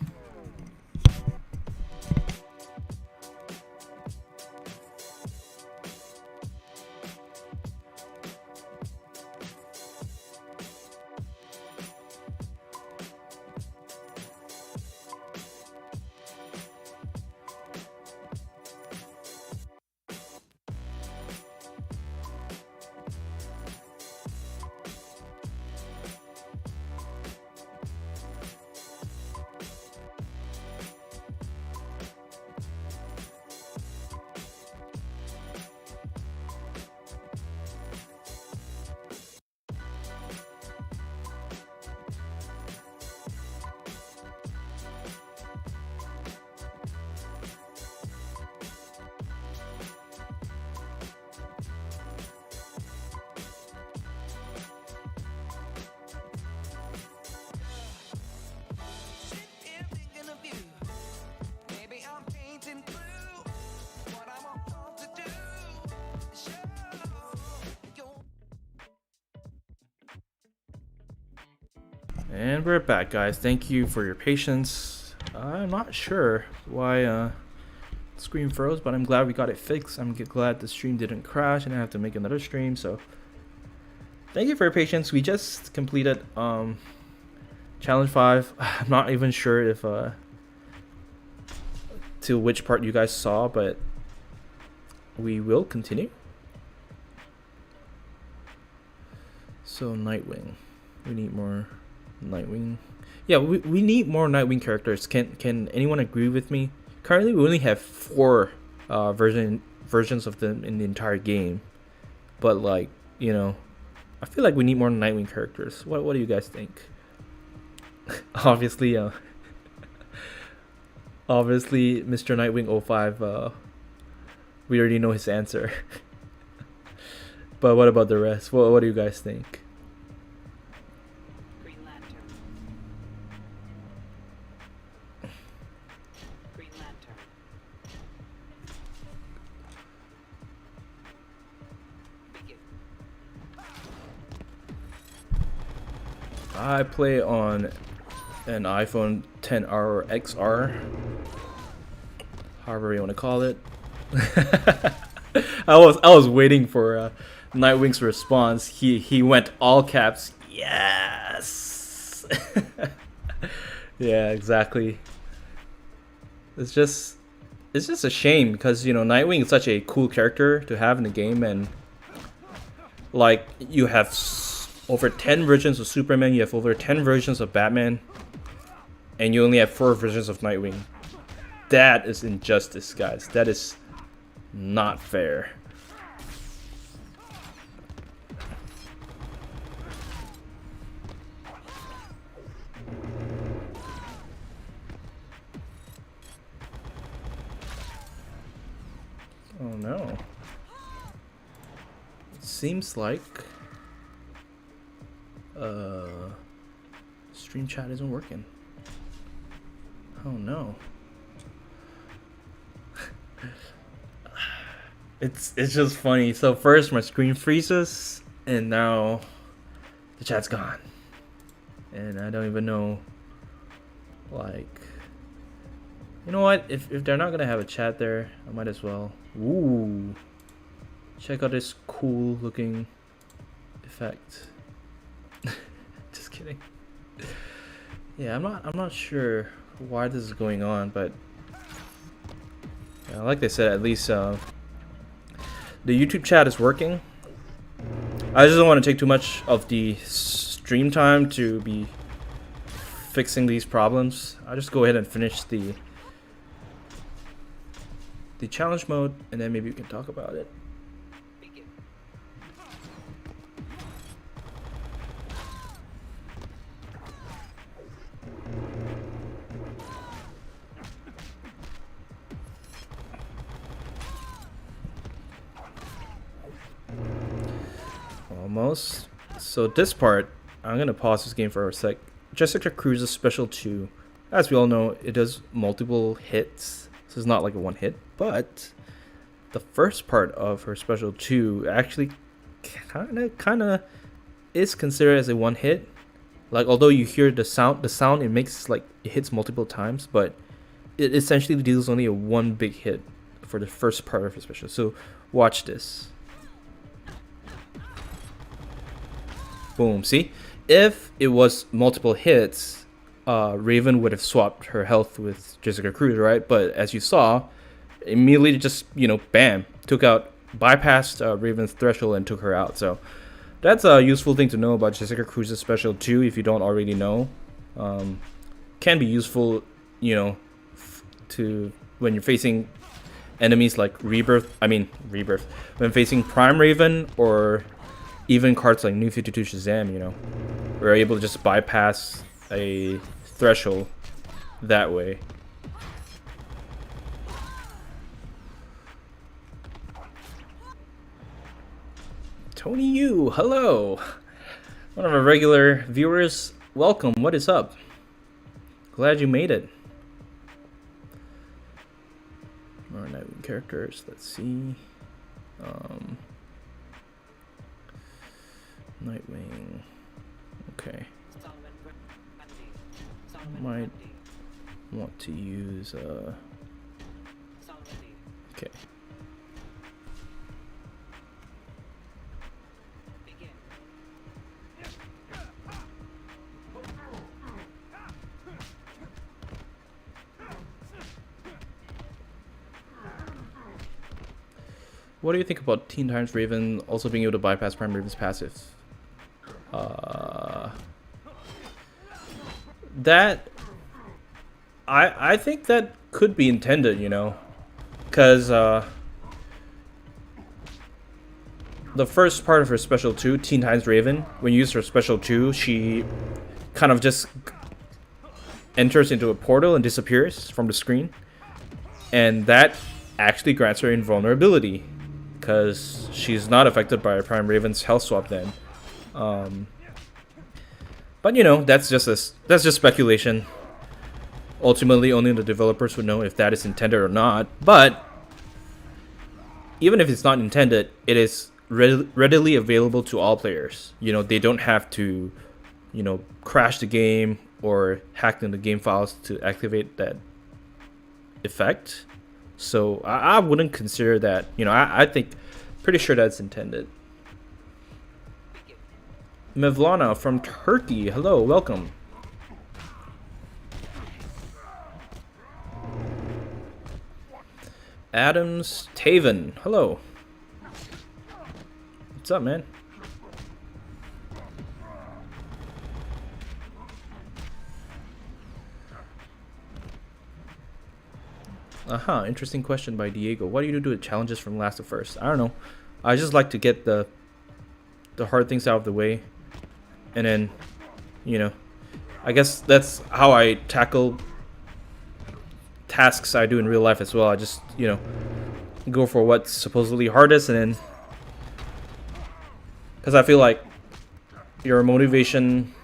And we're back, guys. Thank you for your patience. I'm not sure why screen froze, but I'm glad we got it fixed. I'm glad the stream didn't crash and I have to make another stream. So thank you for your patience. We just completed challenge 5. I'm not even sure if to which part you guys saw, but we will continue. So Nightwing, we need more Nightwing. Yeah, we need more Nightwing characters. Can anyone agree with me? Currently, we only have 4 versions of them in the entire game, but like, you know, I feel like we need more Nightwing characters. What do you guys think? Obviously, obviously, Mr. Nightwing 05. We already know his answer. But what about the rest? What do you guys think? Green Lantern. Green Lantern. Begin. I play on an iPhone XR or XR, however you want to call it. I was waiting for Nightwing's response. He went all caps. Yes. Yeah, exactly. It's just a shame because, you know, Nightwing is such a cool character to have in the game, and like, you have over 10 versions of Superman, you have over 10 versions of Batman, and you only have 4 versions of Nightwing. That is injustice, guys. That is not fair. Oh no. It seems like stream chat isn't working. Oh no. It's just funny. So first my screen freezes and now the chat's gone. And I don't even know, like, you know what? If they're not gonna have a chat there, I might as well. Ooh. Check out this cool looking effect. Just kidding. Yeah, I'm not sure why this is going on, but yeah, like they said, at least the YouTube chat is working. I just don't want to take too much of the stream time to be fixing these problems. I'll just go ahead and finish the challenge mode, and then maybe we can talk about it. Begin. Almost. So this part, I'm gonna pause this game for a sec. Jessica Cruz's Special 2, as we all know, it does multiple hits, so it's not like a one hit, but the first part of her Special 2 actually kinda is considered as a one hit. Like, although you hear the sound it makes, like, it hits multiple times, but it essentially deals only a one big hit for the first part of her special. So watch this. Boom. See, if it was multiple hits, Raven would have swapped her health with Jessica Cruz, right? But as you saw, immediately just, you know, bam, bypassed Raven's threshold and took her out. So that's a useful thing to know about Jessica Cruz's Special 2 if you don't already know. Can be useful, you know, to when you're facing enemies like Rebirth. When facing Prime Raven or even cards like New 52 Shazam, you know, we're able to just bypass a threshold that way. Tony Yu, hello! One of our regular viewers, welcome, what is up? Glad you made it. More Nightwing characters, let's see. Nightwing, okay. want to use Solid. okay. Begin. What do you think about Teen Titans Raven also being able to bypass Prime Raven's passive? That I think that could be intended, you know, because the first part of her special 2, Teen Titans Raven, when you use her special 2, she kind of just enters into a portal and disappears from the screen, and that actually grants her invulnerability because she's not affected by Prime Raven's health swap then. But you know, that's just speculation. Ultimately, only the developers would know if that is intended or not. But even if it's not intended, it is readily available to all players. You know, they don't have to, you know, crash the game or hack in the game files to activate that effect. So I wouldn't consider that. You know, I think pretty sure that's intended. Mevlana from Turkey, hello, welcome. Adams Taven, hello. What's up, man? Interesting question by Diego. What do you do with challenges from last to first? I don't know. I just like to get the hard things out of the way. And then, you know, I guess that's how I tackle tasks I do in real life as well. I just, you know, go for what's supposedly hardest, and then, because I feel like your motivation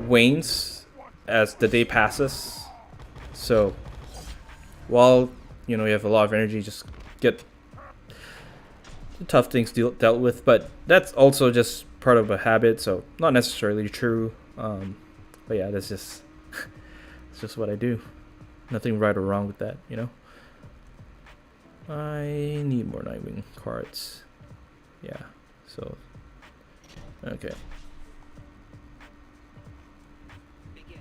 wanes as the day passes. So while, you know, you have a lot of energy, just get the tough things dealt with. But that's also just part of a habit, so not necessarily true. But yeah, that's just it's just what I do. Nothing right or wrong with that, you know. I need more Nightwing cards. Yeah, so okay. Begin.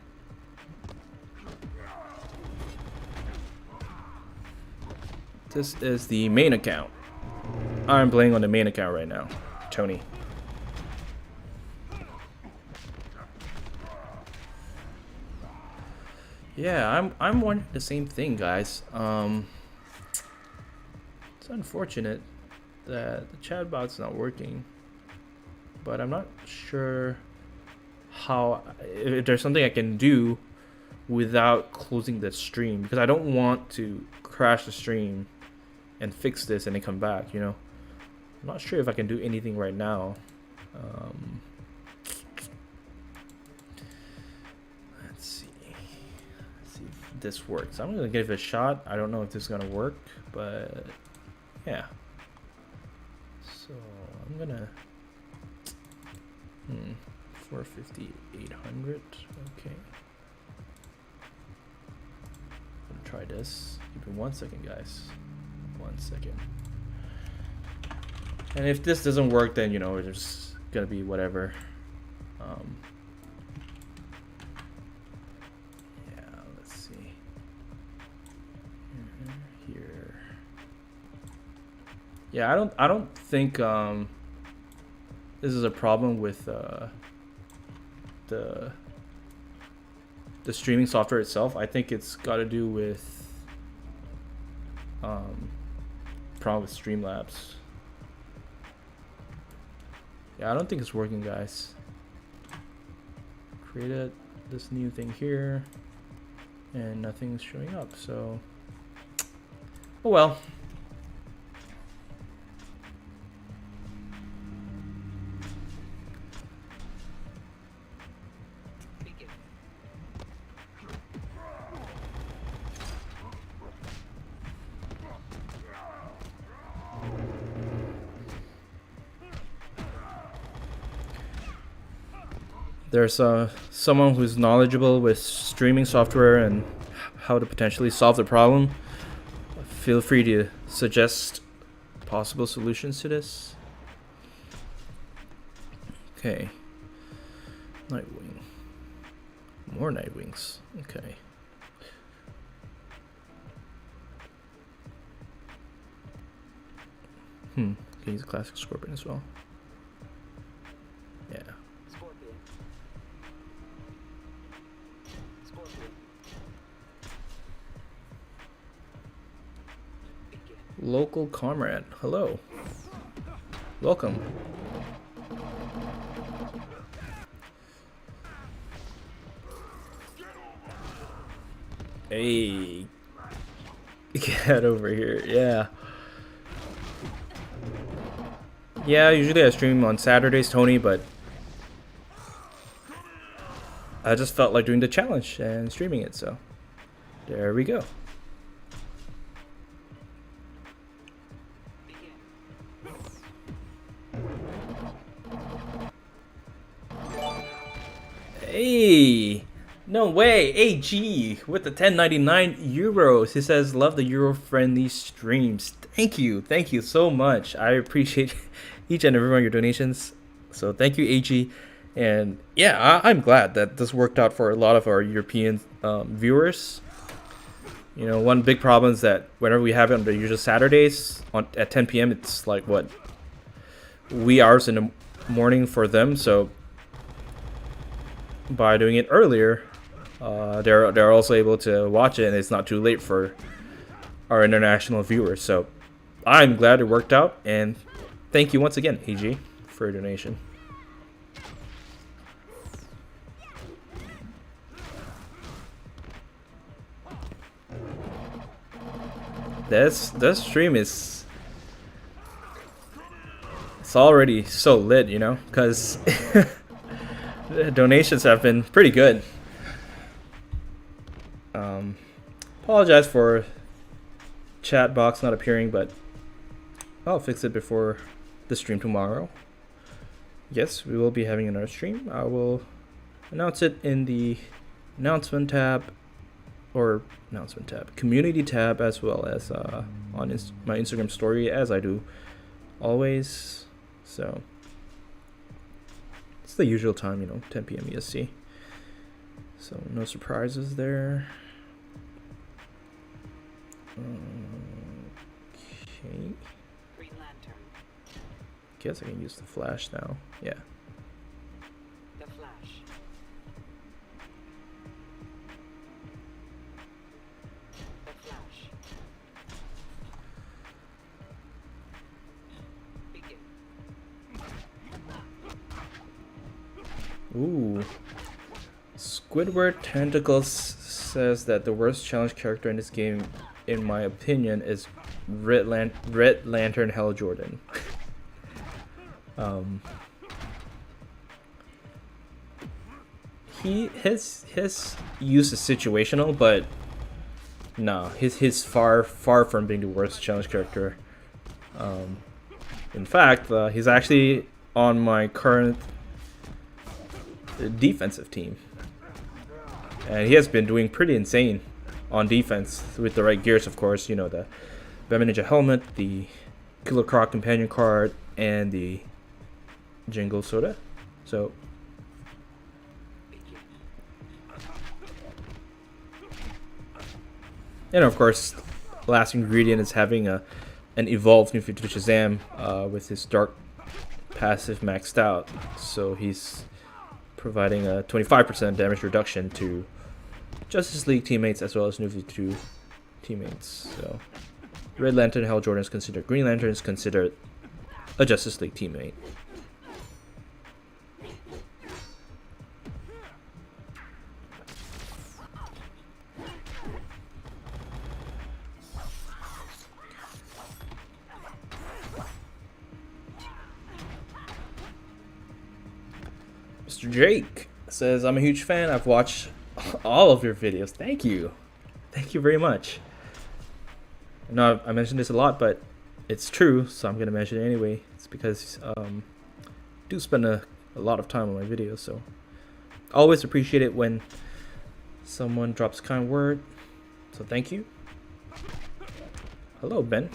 This is the main account. I'm playing on the main account right now, Tony. Yeah, I'm wondering the same thing, guys. It's unfortunate that the chatbot's not working, but I'm not sure how, if there's something I can do without closing the stream, because I don't want to crash the stream and fix this and then come back, you know. I'm not sure if I can do anything right now. Let's see if this works. I'm gonna give it a shot. I don't know if this is gonna work, but yeah. So I'm gonna 450, 800. Okay. I'm gonna try this. Give me 1 second, guys. 1 second. And if this doesn't work, then, you know, it's just gonna be whatever. Yeah, let's see. Here. Yeah, I don't think this is a problem with the streaming software itself. I think it's got to do with problem with Streamlabs. Yeah, I don't think it's working, guys. Created this new thing here, and nothing's showing up. So, oh well. Begin. There's someone who's knowledgeable with streaming software and how to potentially solve the problem, feel free to suggest possible solutions to this. Okay. Nightwing. More Nightwings. Okay. Can use a classic Scorpion as well. Yeah. Scorpion. Scorpion. Begin. Local comrade. Hello. Welcome. Hey. Get over here. Yeah. Yeah, usually I stream on Saturdays, Tony, but I just felt like doing the challenge and streaming it, so there we go. Hey, no way, AG with the 10.99 euros. He says, love the Euro-friendly streams. Thank you so much. I appreciate each and every one of your donations. So thank you, AG. And yeah, I'm glad that this worked out for a lot of our European viewers. You know, one big problem is that whenever we have it on the usual Saturdays at 10 p.m., it's like what, wee hours in the morning for them. So by doing it earlier, they're also able to watch it, and it's not too late for our international viewers. So I'm glad it worked out, and thank you once again, AG, for your donation. This stream is, it's already so lit, you know, because the donations have been pretty good. Apologize for chat box not appearing, but I'll fix it before the stream tomorrow. Yes, we will be having another stream. I will announce it in the announcement tab, community tab, as well as on my Instagram story, as I do always. So it's the usual time, you know, 10 p.m. EST. So no surprises there. Okay. Green Lantern. Guess I can use the flash now. Yeah. The Flash. The Flash. Begin. Ooh. Squidward Tentacles says that the worst challenge character in this game, in my opinion, is Red Lantern Hell Jordan. His use is situational, but no, his far from being the worst challenge character. In fact, he's actually on my current defensive team, and he has been doing pretty insane on defense with the right gears, of course. You know, the Batman Ninja helmet, the Killer Croc companion card, and the Jingle Soda. So and of course, last ingredient is having an evolved New 52 Shazam with his dark passive maxed out, so he's providing a 25% damage reduction to Justice League teammates as well as New 52 teammates. So Red Lantern Hell Jordan is considered, Green Lantern is considered a Justice League teammate. Mr. Jake says, I'm a huge fan. I've watched all of your videos. Thank you. Thank you very much. I know I mentioned this a lot, but it's true, so I'm going to mention it anyway. It's because I do spend a lot of time on my videos, so always appreciate it when someone drops a kind word. So thank you. Hello, Ben.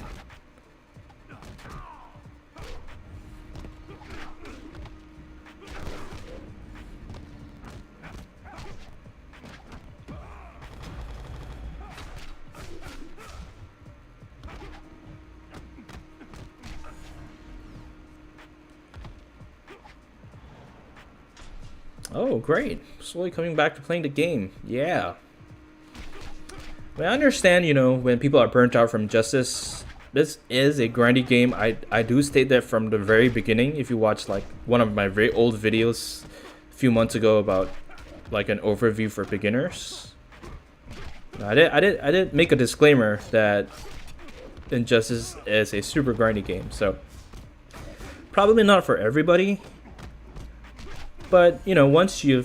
Oh, great. Slowly coming back to playing the game. Yeah. I understand, you know, when people are burnt out from Justice, this is a grindy game. I do state that from the very beginning. If you watch like one of my very old videos a few months ago about like an overview for beginners, I did make a disclaimer that Injustice is a super grindy game. So probably not for everybody. But, you know, once you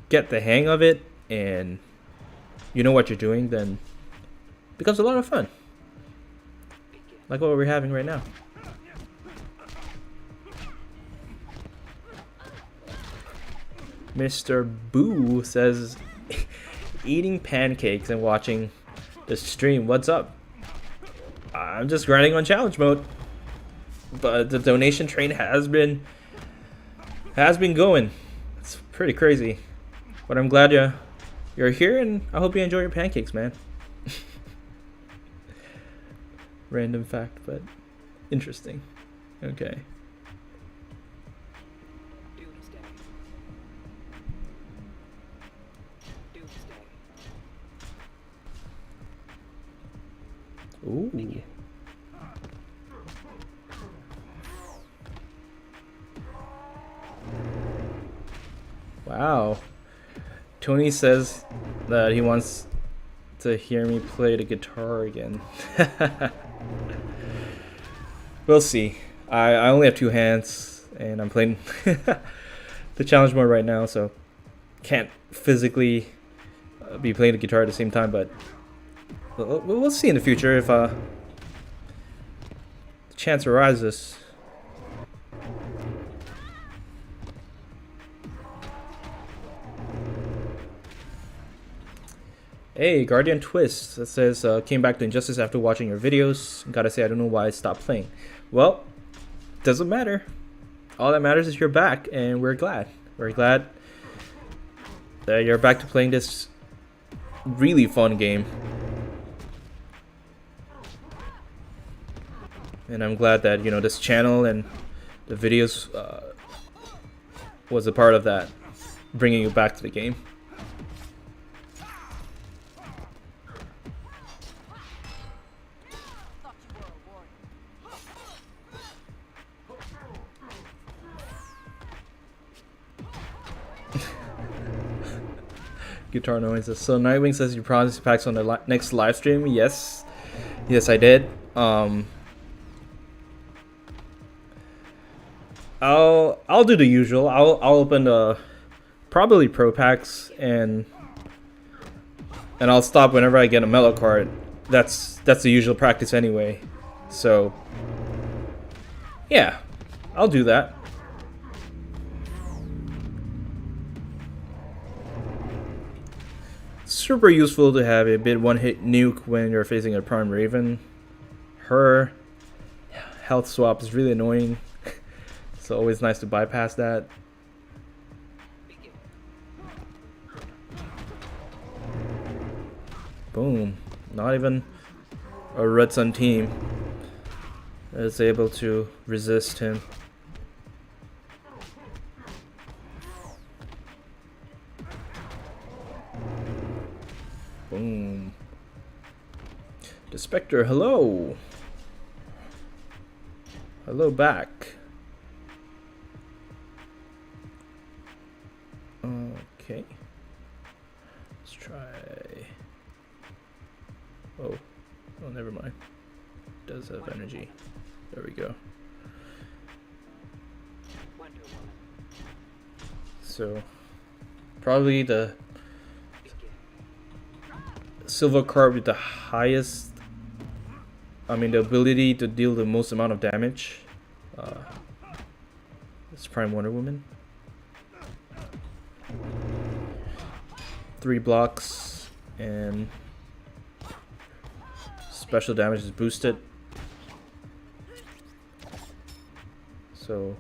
get the hang of it and you know what you're doing, then it becomes a lot of fun. Like what we're having right now. Mr. Boo says, eating pancakes and watching the stream. What's up? I'm just grinding on challenge mode. But the donation train has been going. It's pretty crazy, but I'm glad you're here, and I hope you enjoy your pancakes, man. Random fact, but interesting. Okay. Doomsday. Doomsday. Ooh. Wow. Tony says that he wants to hear me play the guitar again. We'll see. I only have two hands, and I'm playing the challenge mode right now, so can't physically be playing the guitar at the same time, but we'll see in the future if the chance arises. Hey, Guardian Twist that says came back to Injustice after watching your videos. Gotta say, I don't know why I stopped playing. Well, doesn't matter. All that matters is you're back, and we're glad. We're glad that you're back to playing this really fun game. And I'm glad that, you know, this channel and the videos was a part of that, bringing you back to the game. Guitar noises. So Nightwing says you promised packs on the next live stream. Yes, I did. I'll do the usual. I'll open the probably pro packs and I'll stop whenever I get a mellow card. That's the usual practice anyway. So yeah, I'll do that. Super useful to have a bit one-hit nuke when you're facing a Prime Raven. Her health swap is really annoying. It's always nice to bypass that. Boom. Not even a Red Sun team is able to resist him. Boom. The Spectre, hello. Hello back. Okay. Let's try. Oh, never mind. It does have energy. There we go. So, probably the silver card with the highest, the ability to deal the most amount of damage. It's Prime Wonder Woman. 3 blocks and special damage is boosted. So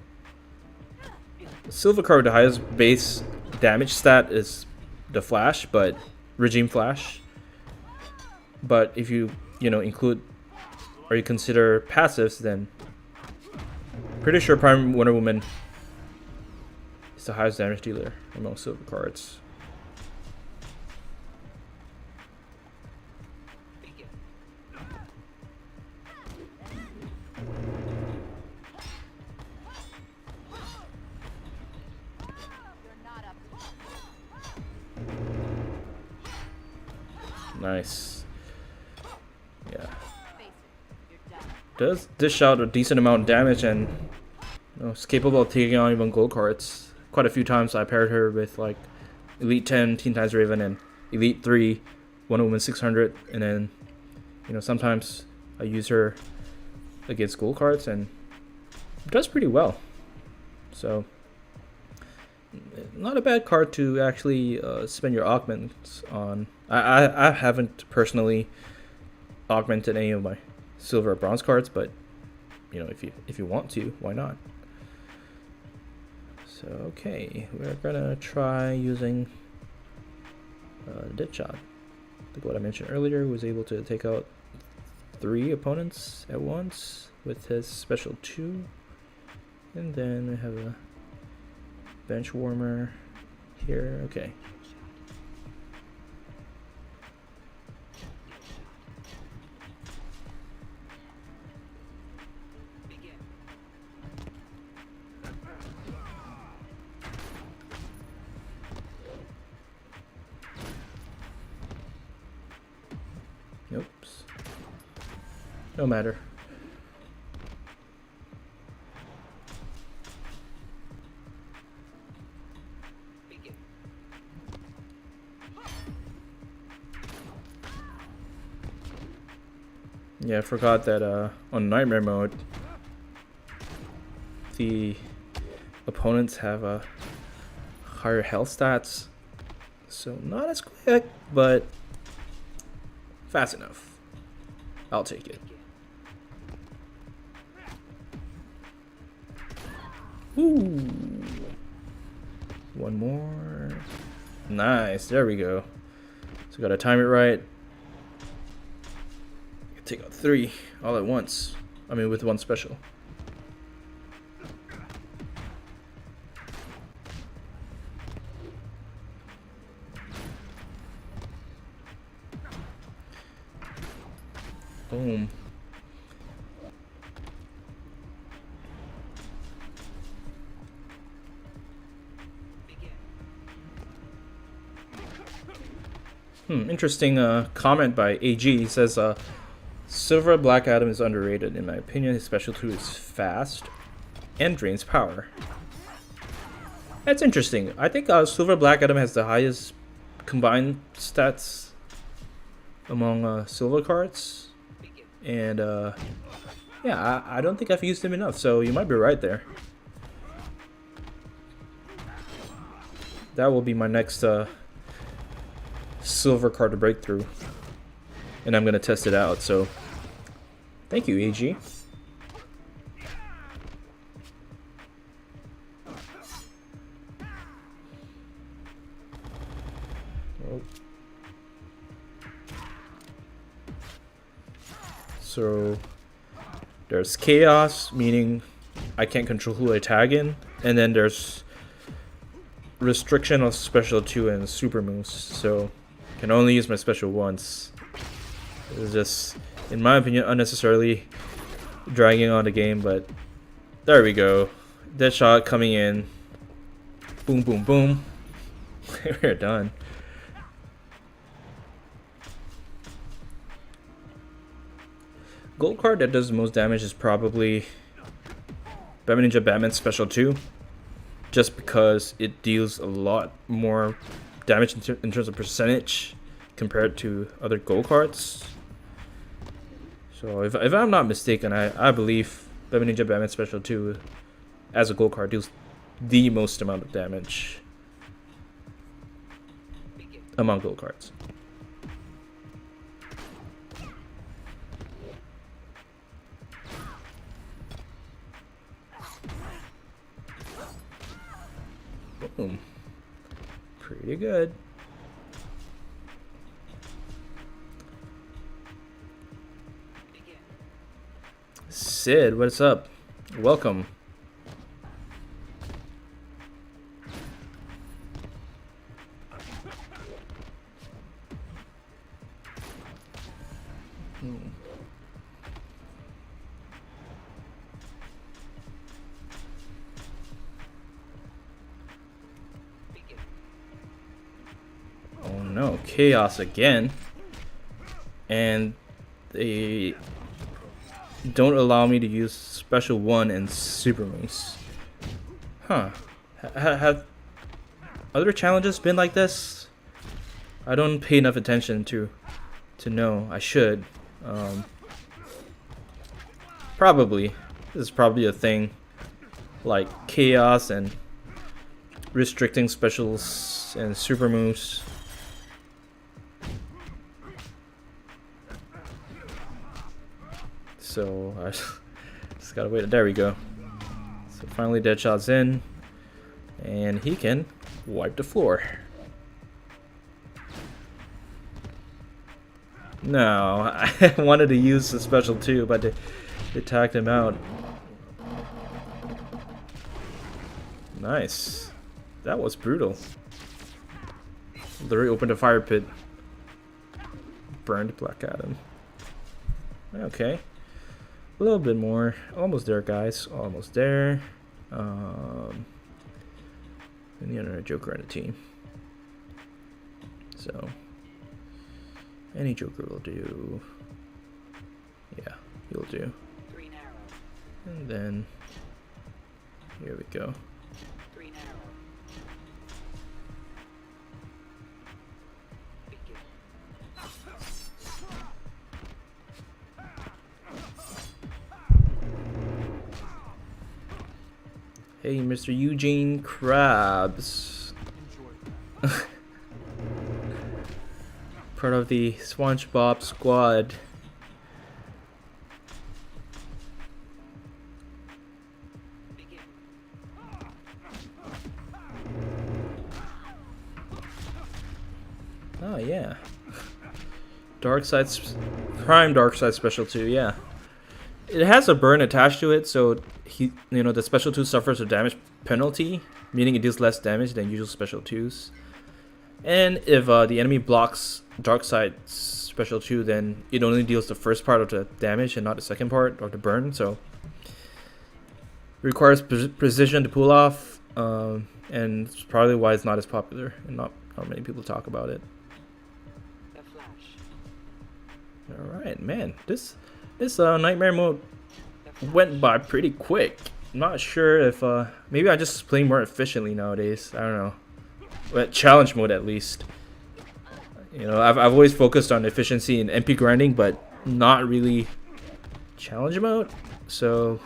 the silver card with the highest base damage stat is the flash, but regime flash. But if you include or you consider passives, then pretty sure Prime Wonder Woman is the highest damage dealer among silver cards. Nice. Yeah. Does dish out a decent amount of damage and is capable of taking on even gold cards. Quite a few times I paired her with like Elite 10 Teen Titans Raven and Elite 3 Wonder Woman 600, and then sometimes I use her against gold cards and it does pretty well. So not a bad card to actually spend your augments on. I haven't personally augmented any of my silver or bronze cards, but if you want to, why not? So okay, we're gonna try using Deadshot. Like what I mentioned earlier, was able to take out 3 opponents at once with his special 2, and then we have a bench warmer here. Okay. Oops. No matter. Yeah, I forgot that on Nightmare mode, the opponents have a higher health stats, so not as quick, but fast enough. I'll take it. Ooh. One more. Nice. There we go. So gotta time it right. Take out 3 all at once. I mean, with one special. Boom. Interesting comment by AG. He says, Silver Black Adam is underrated. In my opinion, his special 2 is fast and drains power. That's interesting. I think Silver Black Adam has the highest combined stats among silver cards. And yeah, I don't think I've used him enough, so you might be right there. That will be my next silver card to break through. And I'm going to test it out, so thank you, AG. Oh. So there's chaos, meaning I can't control who I tag in, and then there's restriction of special 2 and super moves, so I can only use my special once. It's just, in my opinion, unnecessarily dragging on the game, but there we go. Deadshot coming in. Boom, boom, boom. We're done. Gold card that does the most damage is probably Batman Ninja Batman Special 2, just because it deals a lot more damage in terms of percentage compared to other gold cards. So if I'm not mistaken, I believe Batman Ninja Batman Special 2 as a gold card deals the most amount of damage among gold cards. Boom. Pretty good. Begin. Sid, what's up? Welcome. Begin. Oh no, chaos again. And they don't allow me to use special 1 and super moose. Huh. Have other challenges been like this? I don't pay enough attention to know. I should. Probably. This is probably a thing. Like chaos and restricting specials and super moves. So I just gotta wait. There we go. So finally Deadshot's in. And he can wipe the floor. No, I wanted to use the special too, but they tagged him out. Nice. That was brutal. Literally opened a fire pit. Burned Black Adam. Okay. A little bit more. Almost there, guys. Almost there. And the other Joker on the team. So any Joker will do. Yeah, he'll do. Green arrow. And then here we go. Green arrow. Begin. Hey, Mr. Eugene Krabs. Part of the SpongeBob squad. Begin. Oh yeah. Prime Darkseid special 2, yeah. It has a burn attached to it, so the special 2 suffers a damage penalty, meaning it deals less damage than usual special 2s. And if the enemy blocks Darkseid's special 2, then it only deals the first part of the damage and not the second part of the burn, so requires precision to pull off, and it's probably why it's not as popular and not many people talk about it. The flash. Alright, man, this nightmare mode went by pretty quick. I'm not sure if maybe I just play more efficiently nowadays. I don't know. But challenge mode at least. You know, I've always focused on efficiency and MP grinding, but not really challenge mode. So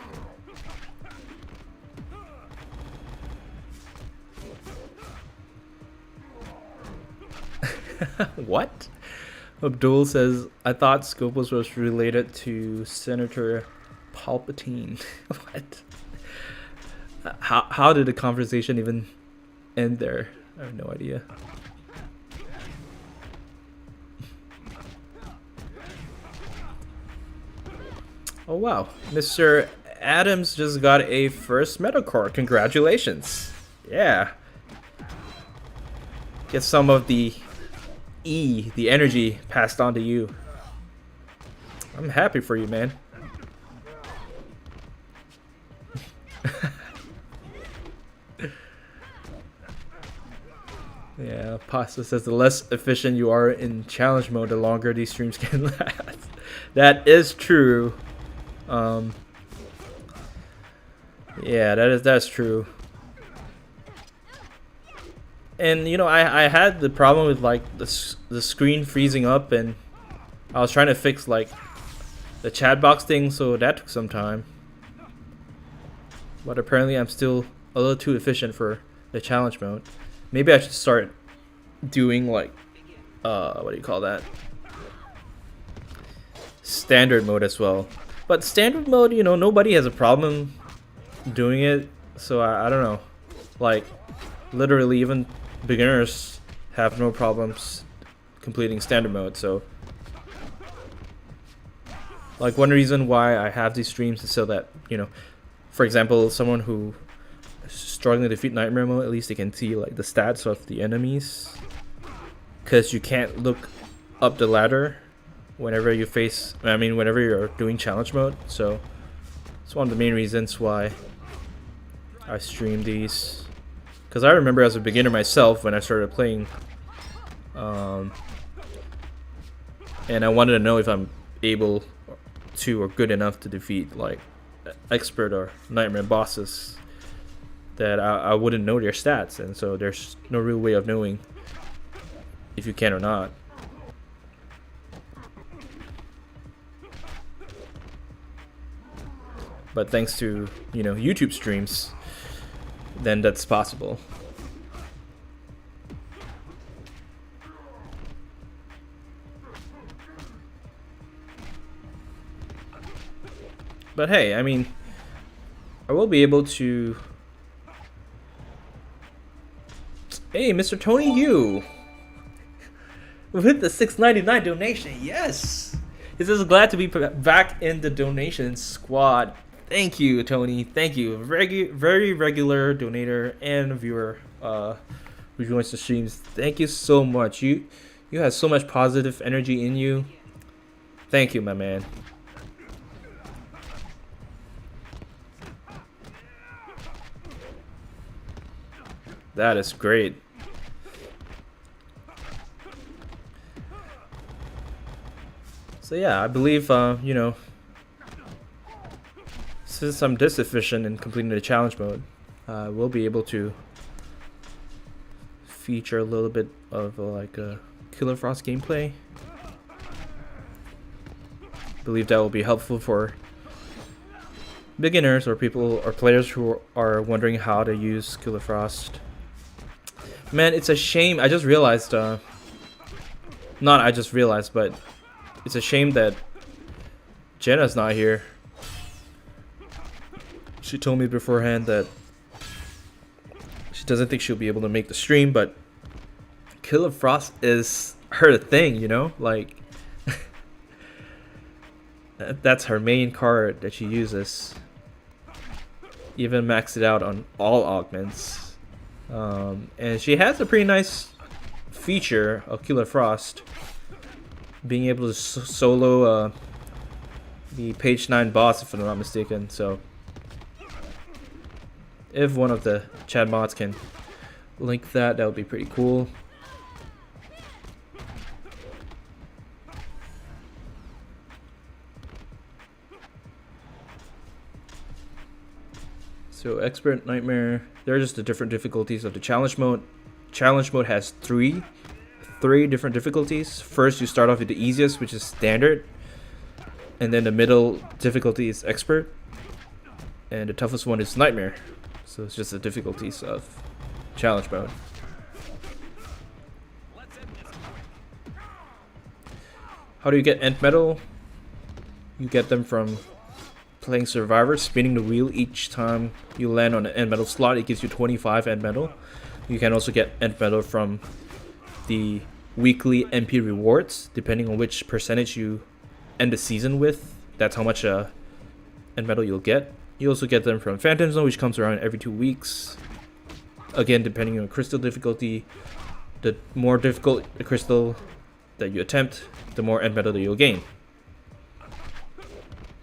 what? Abdul says, I thought Scopus was related to Senator Palpatine. What? How did the conversation even end there? I have no idea. Oh wow, Mr. Adams just got a first metal core. Congratulations. Yeah. Get some of the the energy passed on to you. I'm happy for you, man. Yeah, Pasta says the less efficient you are in challenge mode, the longer these streams can last. That is true. Yeah, that's true. And you know, I had the problem with like the screen freezing up, and I was trying to fix like the chat box thing, so that took some time. But apparently I'm still a little too efficient for the challenge mode. Maybe I should start doing like what do you call that? Standard mode as well. But standard mode, you know, nobody has a problem doing it, so I don't know. Like literally even beginners have no problems completing standard mode. So like one reason why I have these streams is so that, you know, for example, someone who is struggling to defeat nightmare mode, at least they can see like the stats of the enemies, because you can't look up the ladder whenever you face, whenever you're doing challenge mode. So it's one of the main reasons why I stream these, because I remember as a beginner myself when I started playing, and I wanted to know if I'm able to or good enough to defeat like expert or nightmare bosses, that I wouldn't know their stats, and so there's no real way of knowing if you can or not. But thanks to, you know, YouTube streams, then that's possible. But hey, I mean, I will be able to... Hey, Mr. Tony Yu! With the $6.99 donation, yes! He says, glad to be back in the donation squad. Thank you, Tony. Thank you. Very regular donator and viewer who joins the streams. Thank you so much. You have so much positive energy in you. Thank you, my man. That is great. So yeah, I believe, you know, since I'm this efficient in completing the challenge mode, we'll be able to feature a little bit of like a Killer Frost gameplay. I believe that will be helpful for beginners or people or players who are wondering how to use Killer Frost. Man, it's a shame. I just realized, not I just realized, but it's a shame that Jenna's not here. She told me beforehand that she doesn't think she'll be able to make the stream, but Killer Frost is her thing, you know? Like, that's her main card that she uses. Even maxed it out on all augments. And she has a pretty nice feature of Killer Frost, being able to solo the page 9 boss, if I'm not mistaken. So if one of the chat mods can link that, that would be pretty cool. So expert, nightmare, they're just the different difficulties of the challenge mode. Challenge mode has three different difficulties. First, you start off with the easiest, which is standard, and then the middle difficulty is expert, and the toughest one is nightmare. So it's just the difficulties of challenge mode. How do you get end medal? You get them from playing Survivor, spinning the wheel each time you land on an end medal slot. It gives you 25 end medal. You can also get end medal from the weekly MP rewards, depending on which percentage you end the season with. That's how much end medal you'll get. You also get them from Phantom Zone, which comes around every 2 weeks. Again, depending on crystal difficulty. The more difficult the crystal that you attempt, the more end medal that you'll gain.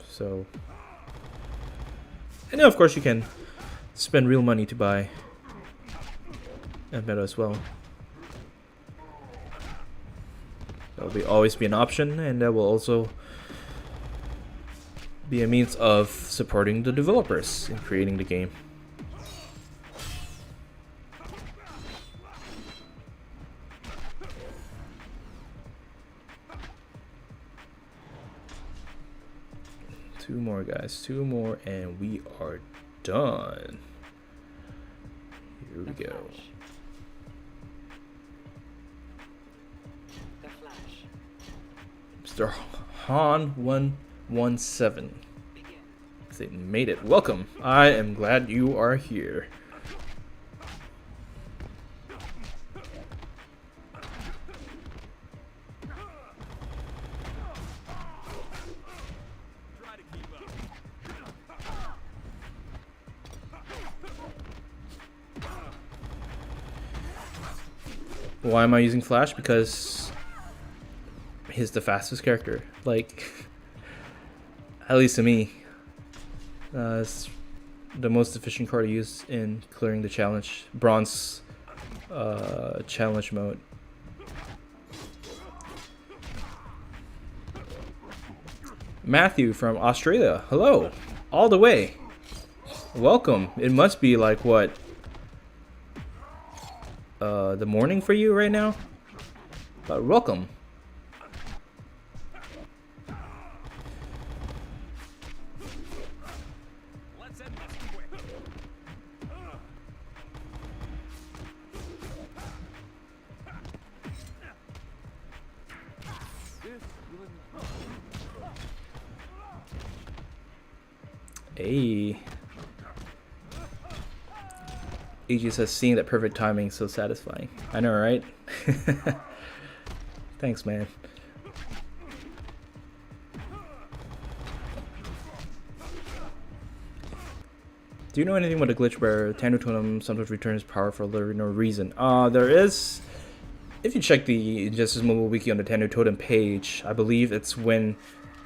So, and then of course you can spend real money to buy end medal as well. That will always be an option, and that will also be a means of supporting the developers in creating the game. Two more, guys. Two more, and we are done. Here we go. Mr. Han117. They made it. Welcome. I am glad you are here. Why am I using Flash? Because he's the fastest character. Like, at least to me. It's the most efficient card to use in clearing the challenge. Bronze challenge mode. Matthew from Australia. Hello. All the way. Welcome. It must be like what? The morning for you right now? But welcome. Hey. AG says seeing that perfect timing is so satisfying. I know, right? Thanks, man. Do you know anything about a glitch where Tanu Totem sometimes returns power for no reason? There is. If you check the Injustice Mobile Wiki on the Tanu Totem page, I believe it's when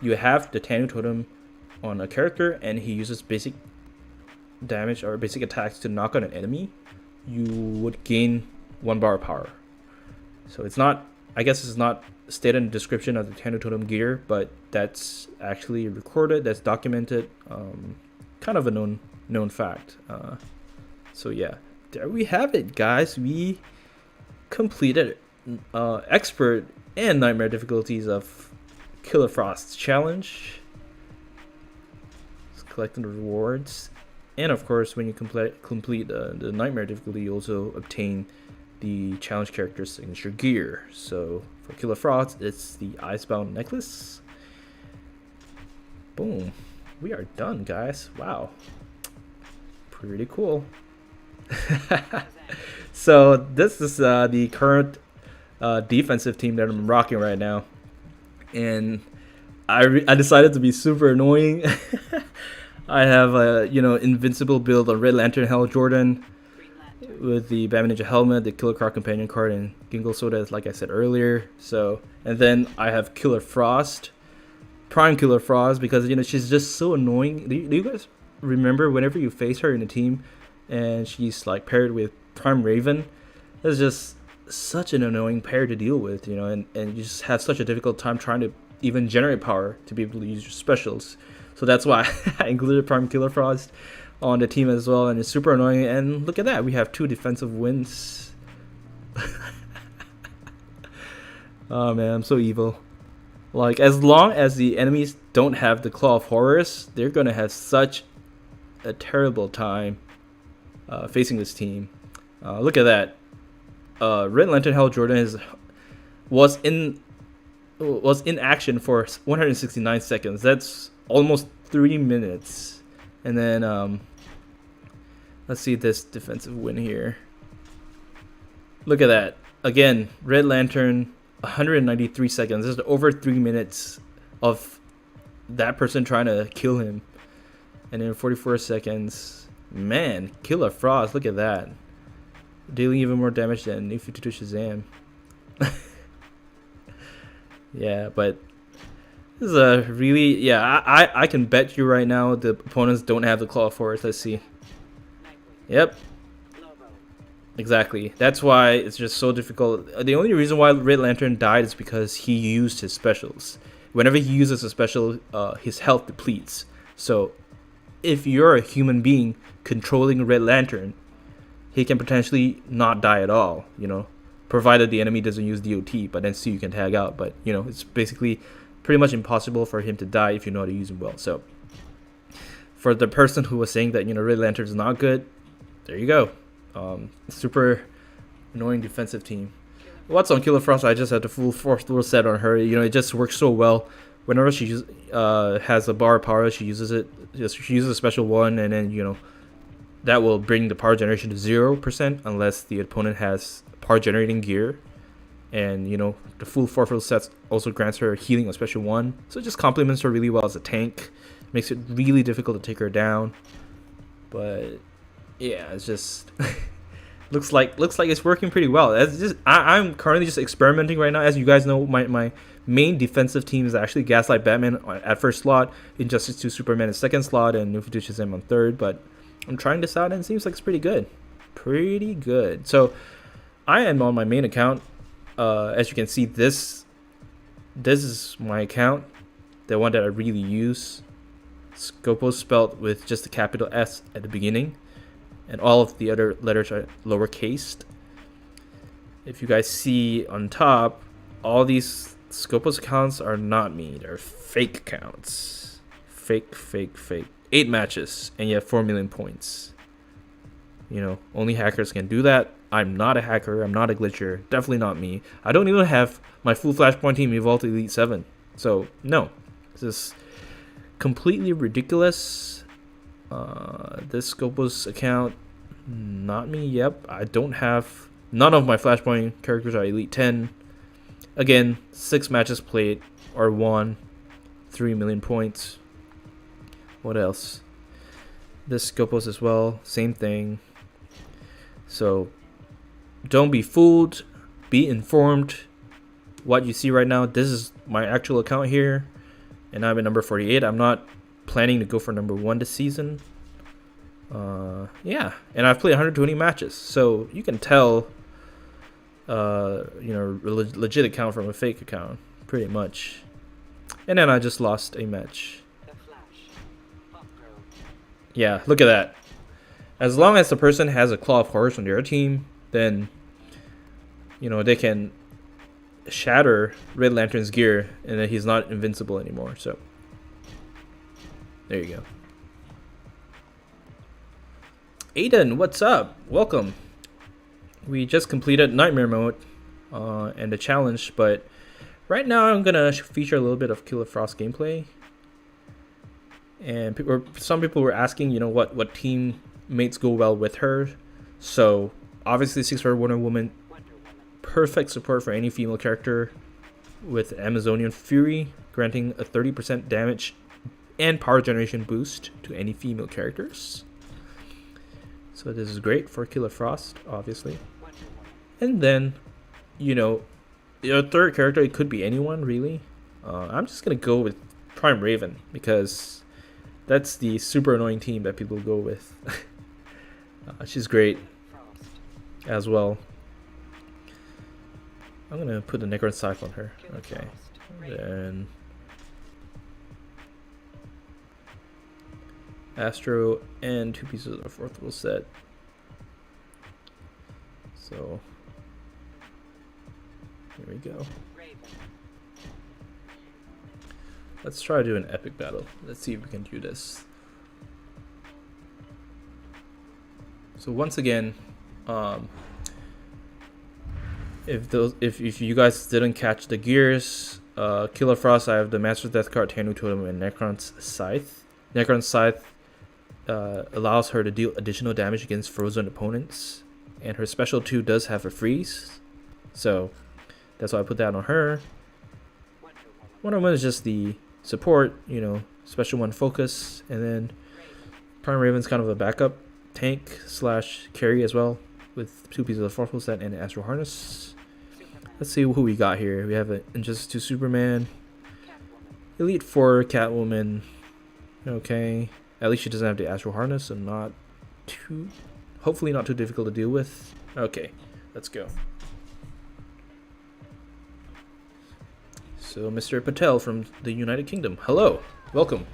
you have the Tanu Totem on a character and he uses basic damage or basic attacks to knock on an enemy, you would gain 1 bar of power. So it's not, I guess it's not stated in the description of the Tanu Totem gear, but that's actually recorded, that's documented, kind of a known fact. So yeah, there we have it, guys. We completed expert and nightmare difficulties of Killer Frost's challenge. Collecting the rewards, and of course when you complete the nightmare difficulty, you also obtain the challenge character's signature gear. So for Killer Frost, it's the Icebound necklace. Boom, we are done, guys. Wow, pretty cool. So this is the current defensive team that I'm rocking right now, and I decided to be super annoying. I have a invincible build on Red Lantern Hell Jordan with the Batman Ninja helmet, the Killer Card companion card, and Gingle Soda, like I said earlier. So, and then I have Killer Frost, Prime Killer Frost, because she's just so annoying. Do you guys remember whenever you face her in a team, and she's like paired with Prime Raven? It's just such an annoying pair to deal with, and you just have such a difficult time trying to even generate power to be able to use your specials. So that's why I included Prime Killer Frost on the team as well, and it's super annoying. And look at that, we have 2 defensive wins. Oh man, I'm so evil. Like, as long as the enemies don't have the Claw of Horrors, they're gonna have such a terrible time facing this team. Look at that. Red Lantern Hell Jordan was in action for 169 seconds. That's almost 3 minutes. And then let's see this defensive win here. Look at that. Again, Red Lantern, 193 seconds. This is over 3 minutes of that person trying to kill him. And then 44 seconds. Man, Killer Frost, look at that. Dealing even more damage than New 52 Shazam. Yeah, but this is a really, yeah, I can bet you right now the opponents don't have the Claw of Force. Let's see. Yep. Exactly. That's why it's just so difficult. The only reason why Red Lantern died is because he used his specials. Whenever he uses a special, his health depletes. So if you're a human being controlling Red Lantern, he can potentially not die at all, provided the enemy doesn't use DOT, but then still you can tag out. But it's basically pretty much impossible for him to die if you know how to use him well. So for the person who was saying that Red Lantern is not good, there you go. Super annoying defensive team. What's on Killer Frost? I just had the full fourth rule set on her. It just works so well. Whenever she has a bar of power, she uses it. She uses a special one, and then that will bring the power generation to 0% unless the opponent has power generating gear. And the full fourth rule set also grants her healing on special one, so it just complements her really well as a tank. Makes it really difficult to take her down. But yeah, it's just looks like it's working pretty well. I'm currently just experimenting right now. As you guys know, my main defensive team is actually Gaslight Batman at first slot, Injustice 2 Superman in second slot, and New 52 Shazam on third. But I'm trying this out and it seems like it's pretty good. Pretty good. So I am on my main account. As you can see, this is my account, the one that I really use. Scopus spelled with just a capital S at the beginning, and all of the other letters are lowercased. If you guys see on top, all these Scopus accounts are not me. They're fake accounts. Fake. 8 matches, and you have 4 million points. You know, only hackers can do that. I'm not a hacker. I'm not a glitcher. Definitely not me. I don't even have my full Flashpoint team evolved to Elite 7. So, no. This is completely ridiculous. This Scopus account, not me. Yep, I don't have... None of my Flashpoint characters are Elite 10. Again, 6 matches played or won. 3 million points. What else? This Scopus as well. Same thing. So, don't be fooled. Be informed. What you see right now, this is my actual account here. And I'm at number 48. I'm not planning to go for number 1 this season. Yeah. And I've played 120 matches. So, you can tell, you know, a legit account from a fake account. Pretty much. And then I just lost a match. Yeah, look at that. As long as the person has a Claw of Horrors on their team, then, you know, they can shatter Red Lantern's gear and then he's not invincible anymore. So, there you go. Aiden, what's up? Welcome. We just completed Nightmare mode and the challenge, but right now I'm going to feature a little bit of Killer Frost gameplay. And some people were asking, you know, what teammates go well with her. So obviously 6-star Wonder Woman, perfect support for any female character with Amazonian Fury, granting a 30% damage and power generation boost to any female characters. So this is great for Killer Frost, obviously. And then, you know, your third character, it could be anyone really. I'm just gonna go with Prime Raven because that's the super annoying team that people go with. She's great as well. I'm gonna put the Necron Scythe on her. Okay. Then Astro and 2 pieces of orthogonal set. So here we go. Let's try to do an epic battle. Let's see if we can do this. So once again, if you guys didn't catch the gears, Killer Frost, I have the Master Death card, Tanu Totem, and Necron's Scythe. Necron's Scythe allows her to deal additional damage against frozen opponents, and her special 2 does have a freeze, so that's why I put that on her. Wonder Woman is just the support, you know, special 1 focus, and then Prime Raven's kind of a backup tank / carry as well, with 2 pieces of Forceful Set and an Astral Harness. Let's see who we got here. We have an Injustice 2 Superman, Elite 4 Catwoman. Okay, at least she doesn't have the Astral Harness, so not too, hopefully not too difficult to deal with. Okay, let's go. So, Mr. Patel from the United Kingdom, hello, welcome.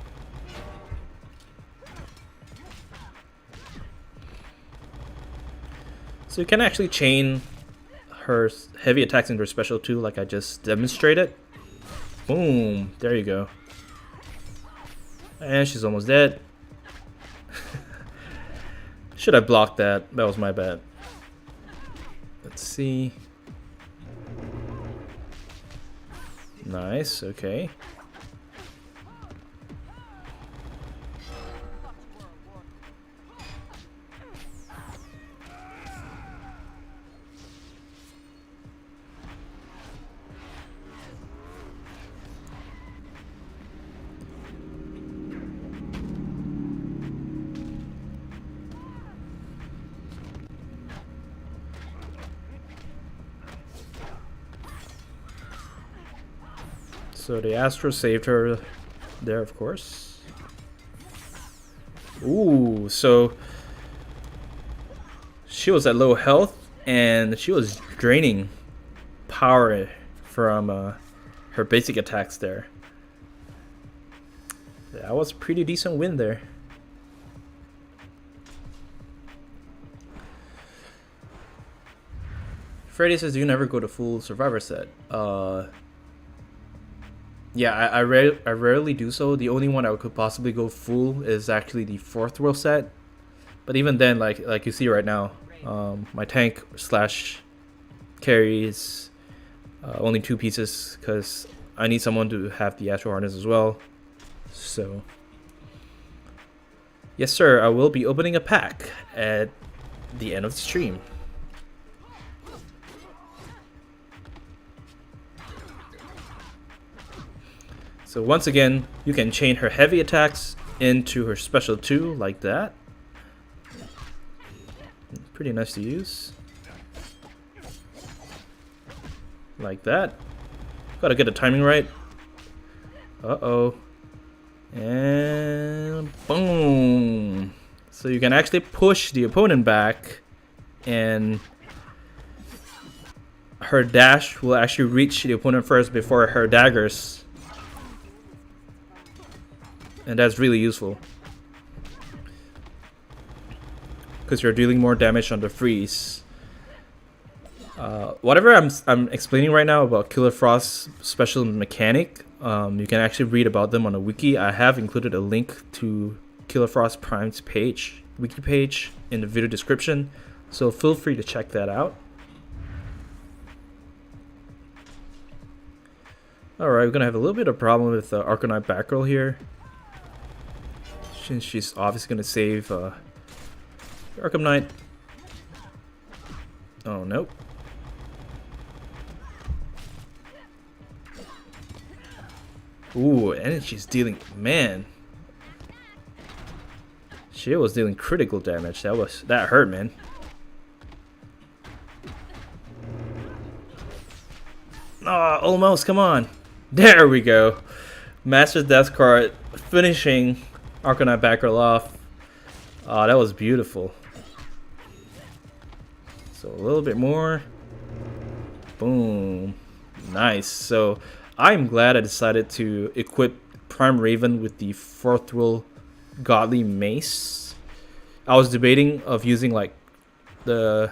So you can actually chain her heavy attacks into her special 2 like I just demonstrated. Boom, there you go. And she's almost dead. Should have blocked that, that was my bad. Let's see. Nice, okay. So the Astro saved her there, of course. Ooh, so she was at low health and she was draining power from her basic attacks there. That was a pretty decent win there. Freddy says, "Do you never go to full Survivor set?" Yeah, I rarely do so. The only one I could possibly go full is actually the fourth world set. But even then, like you see right now, my tank slash carry is only 2 pieces because I need someone to have the Astro Harness as well. So, yes, sir, I will be opening a pack at the end of the stream. So once again, you can chain her heavy attacks into her special 2 like that. Pretty nice to use. Like that. Gotta get the timing right. Uh-oh. And boom. So you can actually push the opponent back, and her dash will actually reach the opponent first before her daggers. And that's really useful, because you're dealing more damage on the freeze. Whatever I'm explaining right now about Killer Frost's special mechanic, you can actually read about them on a wiki. I have included a link to Killer Frost Prime's page, wiki page, in the video description, so feel free to check that out. Alright, we're gonna have a little bit of problem with Arcanine back roll here, since she's obviously gonna save Arkham Knight. Oh, nope. Ooh, and she's dealing, man. She was dealing critical damage. That hurt, man. Oh, almost, come on. There we go. Master's Death card finishing Arcanine back roll off. Oh, that was beautiful. So a little bit more. Boom. Nice. So I'm glad I decided to equip Prime Raven with the 4th World Godly Mace. I was debating of using like the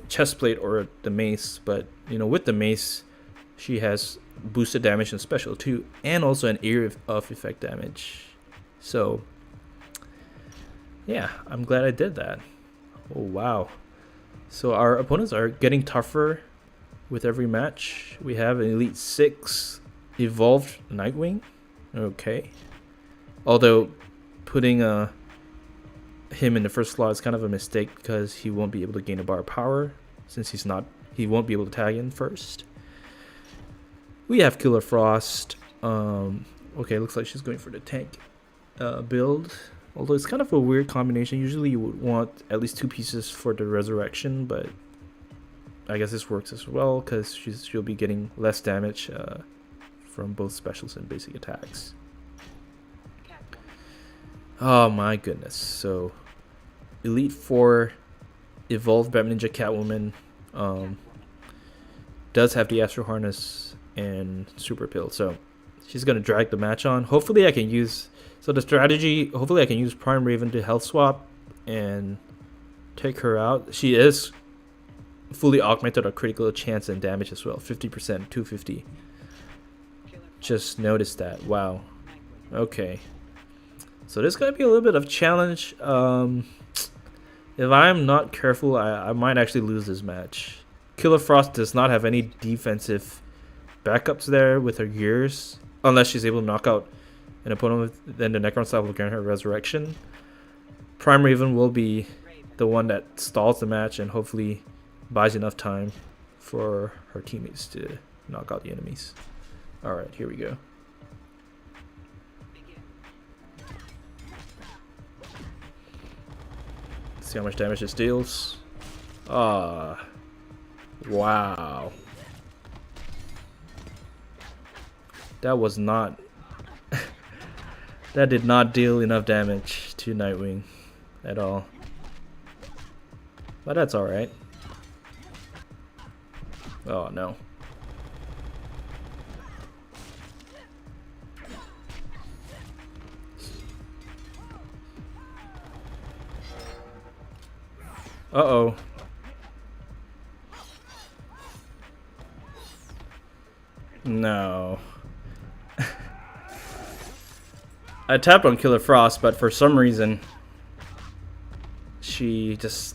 chest plate or the mace, but you know, with the mace she has boosted damage and special too, and also an area of effect damage. So yeah, I'm glad I did that. Oh wow. So our opponents are getting tougher with every match. We have an Elite 6 evolved Nightwing. Okay. Although putting him in the first slot is kind of a mistake, because he won't be able to gain a bar of power since he won't be able to tag in first. We have Killer Frost. Okay, looks like she's going for the tank build. Although it's kind of a weird combination. Usually you would want at least 2 pieces for the resurrection, but I guess this works as well because she'll be getting less damage from both specials and basic attacks. Oh my goodness. So Elite 4 evolved Batman Ninja Catwoman does have the Astro Harness and Super Pill, so she's gonna drag the match on. Hopefully I can use, so the strategy, hopefully I can use Prime Raven to health swap and take her out. She is fully augmented or critical chance and damage as well, 50%, 250. Just noticed that. Wow. Okay. So there's gonna be a little bit of challenge. If I'm not careful, I might actually lose this match. Killer Frost does not have any defensive backups there with her gears, unless she's able to knock out an opponent with, then the Necron style will grant her resurrection. Prime Raven will be the one that stalls the match and hopefully buys enough time for her teammates to knock out the enemies. Alright, here we go. See how much damage this deals. Ah, wow. That was not... that did not deal enough damage to Nightwing at all. But that's alright. Oh no. Uh-oh. No. I tapped on Killer Frost, but for some reason she just...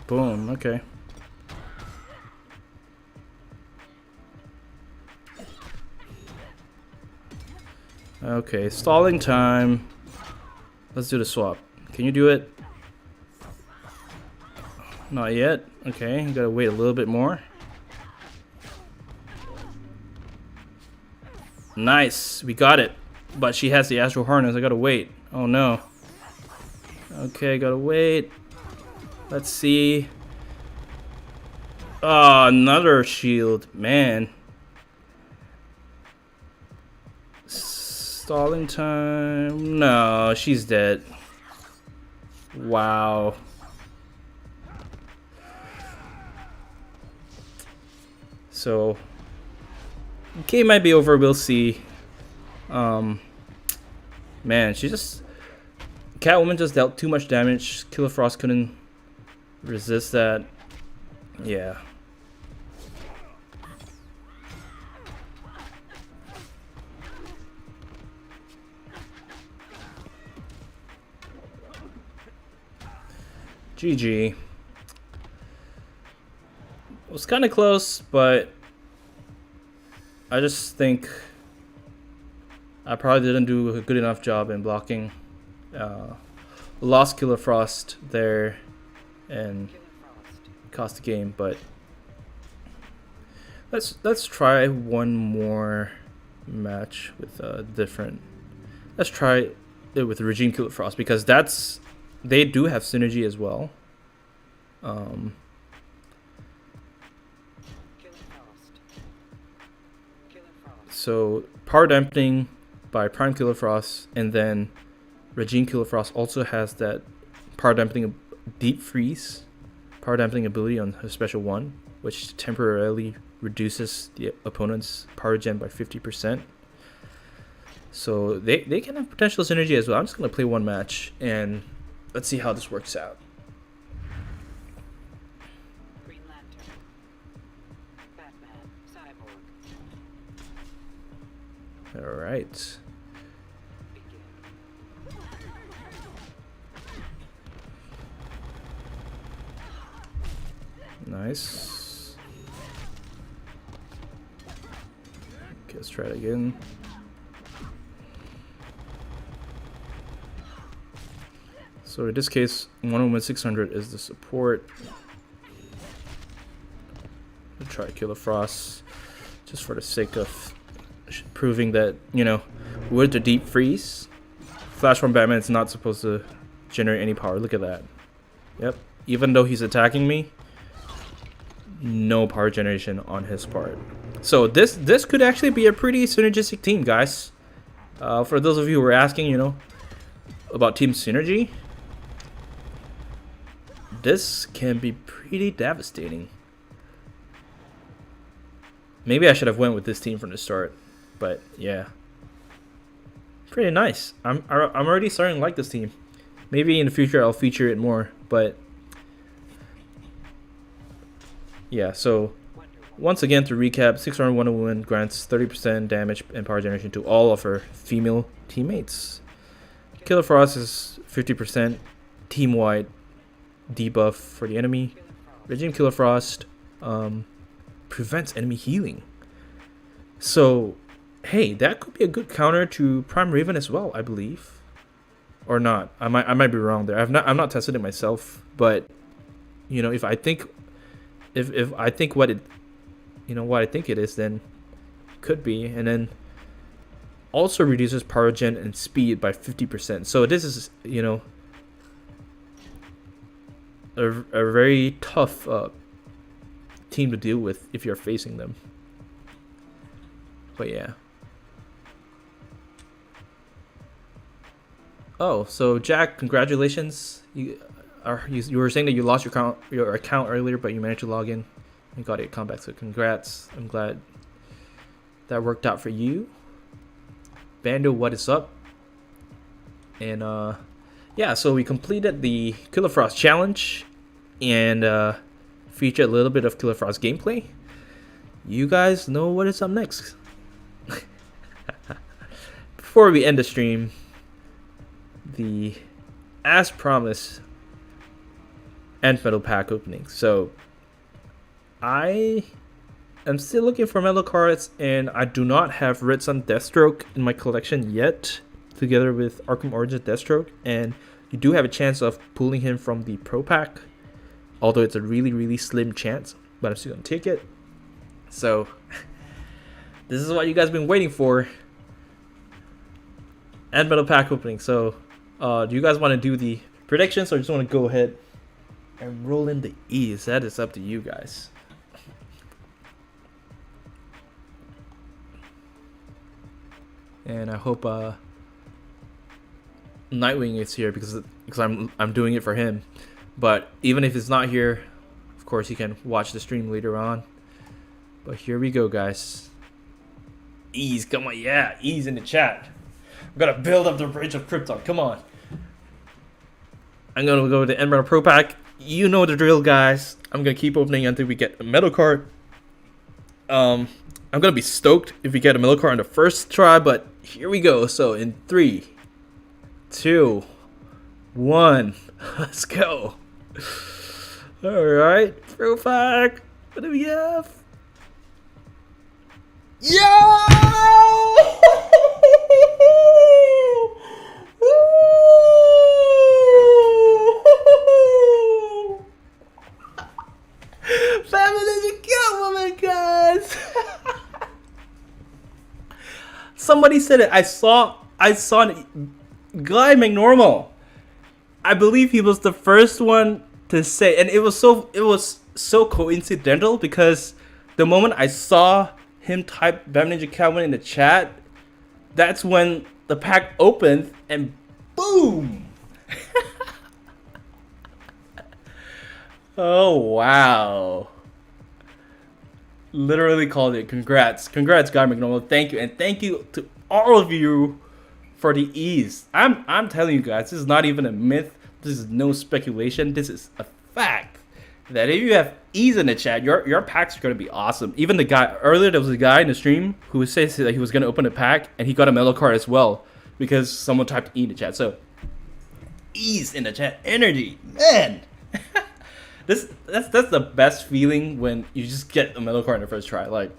Boom, okay. Okay, stalling time. Let's do the swap. Can you do it? Not yet. Okay, you gotta wait a little bit more. Nice, we got it. But she has the Astral Harness, I gotta wait. Oh no. Okay, gotta wait. Let's see. Oh, another shield. Man. Stalling time. No, she's dead. Wow. So, game might be over. We'll see. Man, she just... Catwoman just dealt too much damage. Killer Frost couldn't resist that. Yeah. GG. It was kind of close, but I just think I probably didn't do a good enough job in blocking. Lost Killer Frost there and cost the game, but let's try one more match with different. Let's try it with Regime Killer Frost because they do have synergy as well. So power dampening by Prime Killer Frost, and then Regime Killer Frost also has that power dampening deep freeze, power dampening ability on her special one, which temporarily reduces the opponent's power gen by 50%. So they can have potential synergy as well. I'm just gonna play one match and let's see how this works out. Green Lantern. Batman. Cyborg. All right. Nice. Okay, let's try it again. So in this case, Wonder Woman 600 is the support. We'll try Killer Frost just for the sake of proving that, you know, with the deep freeze, Flash from Batman is not supposed to generate any power. Look at that. Yep. Even though he's attacking me, no power generation on his part. So this could actually be a pretty synergistic team, guys. For those of you who were asking, you know, about team synergy, this can be pretty devastating. Maybe I should have went with this team from the start, but yeah, pretty nice. I'm already starting to like this team. Maybe in the future I'll feature it more, but yeah. So once again, to recap, 600 Wonder Woman grants 30% damage and power generation to all of her female teammates. Killer Frost is 50% team-wide debuff for the enemy. Regime Killer Frost prevents enemy healing. So, hey, that could be a good counter to Prime Raven as well, I believe. or not. I might be wrong there. I'm not tested it myself, but you know, if I think if I think what it, you know, what I think it is, then it could be. And then also reduces power gen and speed by 50%. So this is, you know, a very tough team to deal with if you're facing them. But yeah. Oh, so Jack, congratulations. You were saying that you lost your account earlier, but you managed to log in and got it come back. So congrats. I'm glad that worked out for you. Bando, what is up? And yeah, so we completed the Killer Frost challenge and featured a little bit of Killer Frost gameplay. You guys know what is up next. Before we end the stream, the as promised end metal pack opening. So I am still looking for metal cards, and I do not have Red Sun Deathstroke in my collection yet, together with Arkham Origins Deathstroke, and you do have a chance of pulling him from the pro pack, although it's a really slim chance, but I'm still gonna take it. So this is what you guys been waiting for, end metal pack opening. So do you guys want to do the predictions, or just want to go ahead and roll in the E's? That is up to you guys. And I hope Nightwing is here because I'm doing it for him. But even if it's not here, of course you can watch the stream later on. But here we go, guys. E's, come on, yeah, E's in the chat. I'm gonna build up the bridge of Krypton. Come on. I'm gonna go with the End Metal Pro Pack. You know the drill, guys. I'm gonna keep opening until we get a metal card. I'm gonna be stoked if we get a metal card on the first try, but here we go. So in 3, 2, 1, let's go. All right, Pro Pack. What do we have? Yo! Family Catwoman, guys. Somebody said it. I saw Guy McNormal. I believe he was the first one to say, and it was so coincidental because the moment I saw him type Batman Ninja Catwoman in the chat, that's when the pack opened and boom. Oh wow. Literally called it. Congrats, Guy McNormal. Thank you, and thank you to all of you for the E's. I'm telling you guys, this is not even a myth. This is no speculation. This is a fact that if you have E's in the chat, your packs are gonna be awesome. Even the guy earlier, there was a guy in the stream who says that he was gonna open a pack and he got a metal card as well because someone typed E in the chat. So E's in the chat, energy, man. That's the best feeling when you just get a metal card in the first try. Like,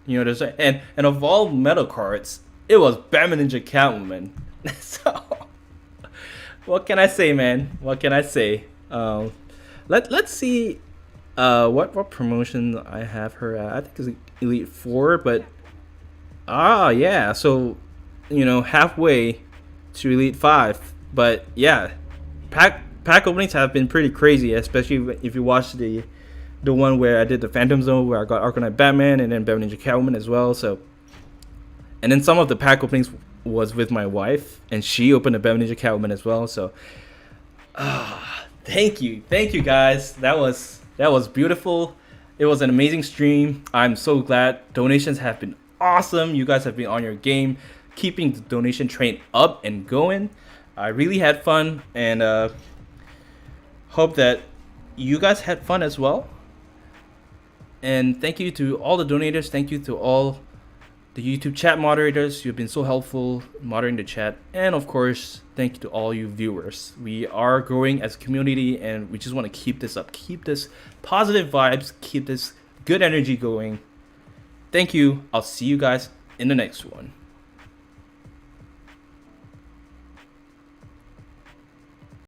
you know what I'm saying? And of all metal cards, it was Batman Ninja Catwoman. So what can I say, man? What can I say? Let's see what promotion I have her at. I think it's Elite 4, but yeah, so you know, halfway to Elite 5. But yeah, pack openings have been pretty crazy, especially if you watch the one where I did the Phantom Zone, where I got Arcanite Batman and then Batman Ninja Catwoman as well. So, and then some of the pack openings was with my wife, and she opened a Batman Ninja Catwoman as well. So thank you guys. That was beautiful. It was an amazing stream. I'm so glad. Donations have been awesome. You guys have been on your game, keeping the donation train up and going. I really had fun, and hope that you guys had fun as well. And thank you to all the donators. Thank you to all the YouTube chat moderators. You've been so helpful moderating the chat. And of course, thank you to all you viewers. We are growing as a community, and we just want to keep this up. Keep this positive vibes. Keep this good energy going. Thank you. I'll see you guys in the next one.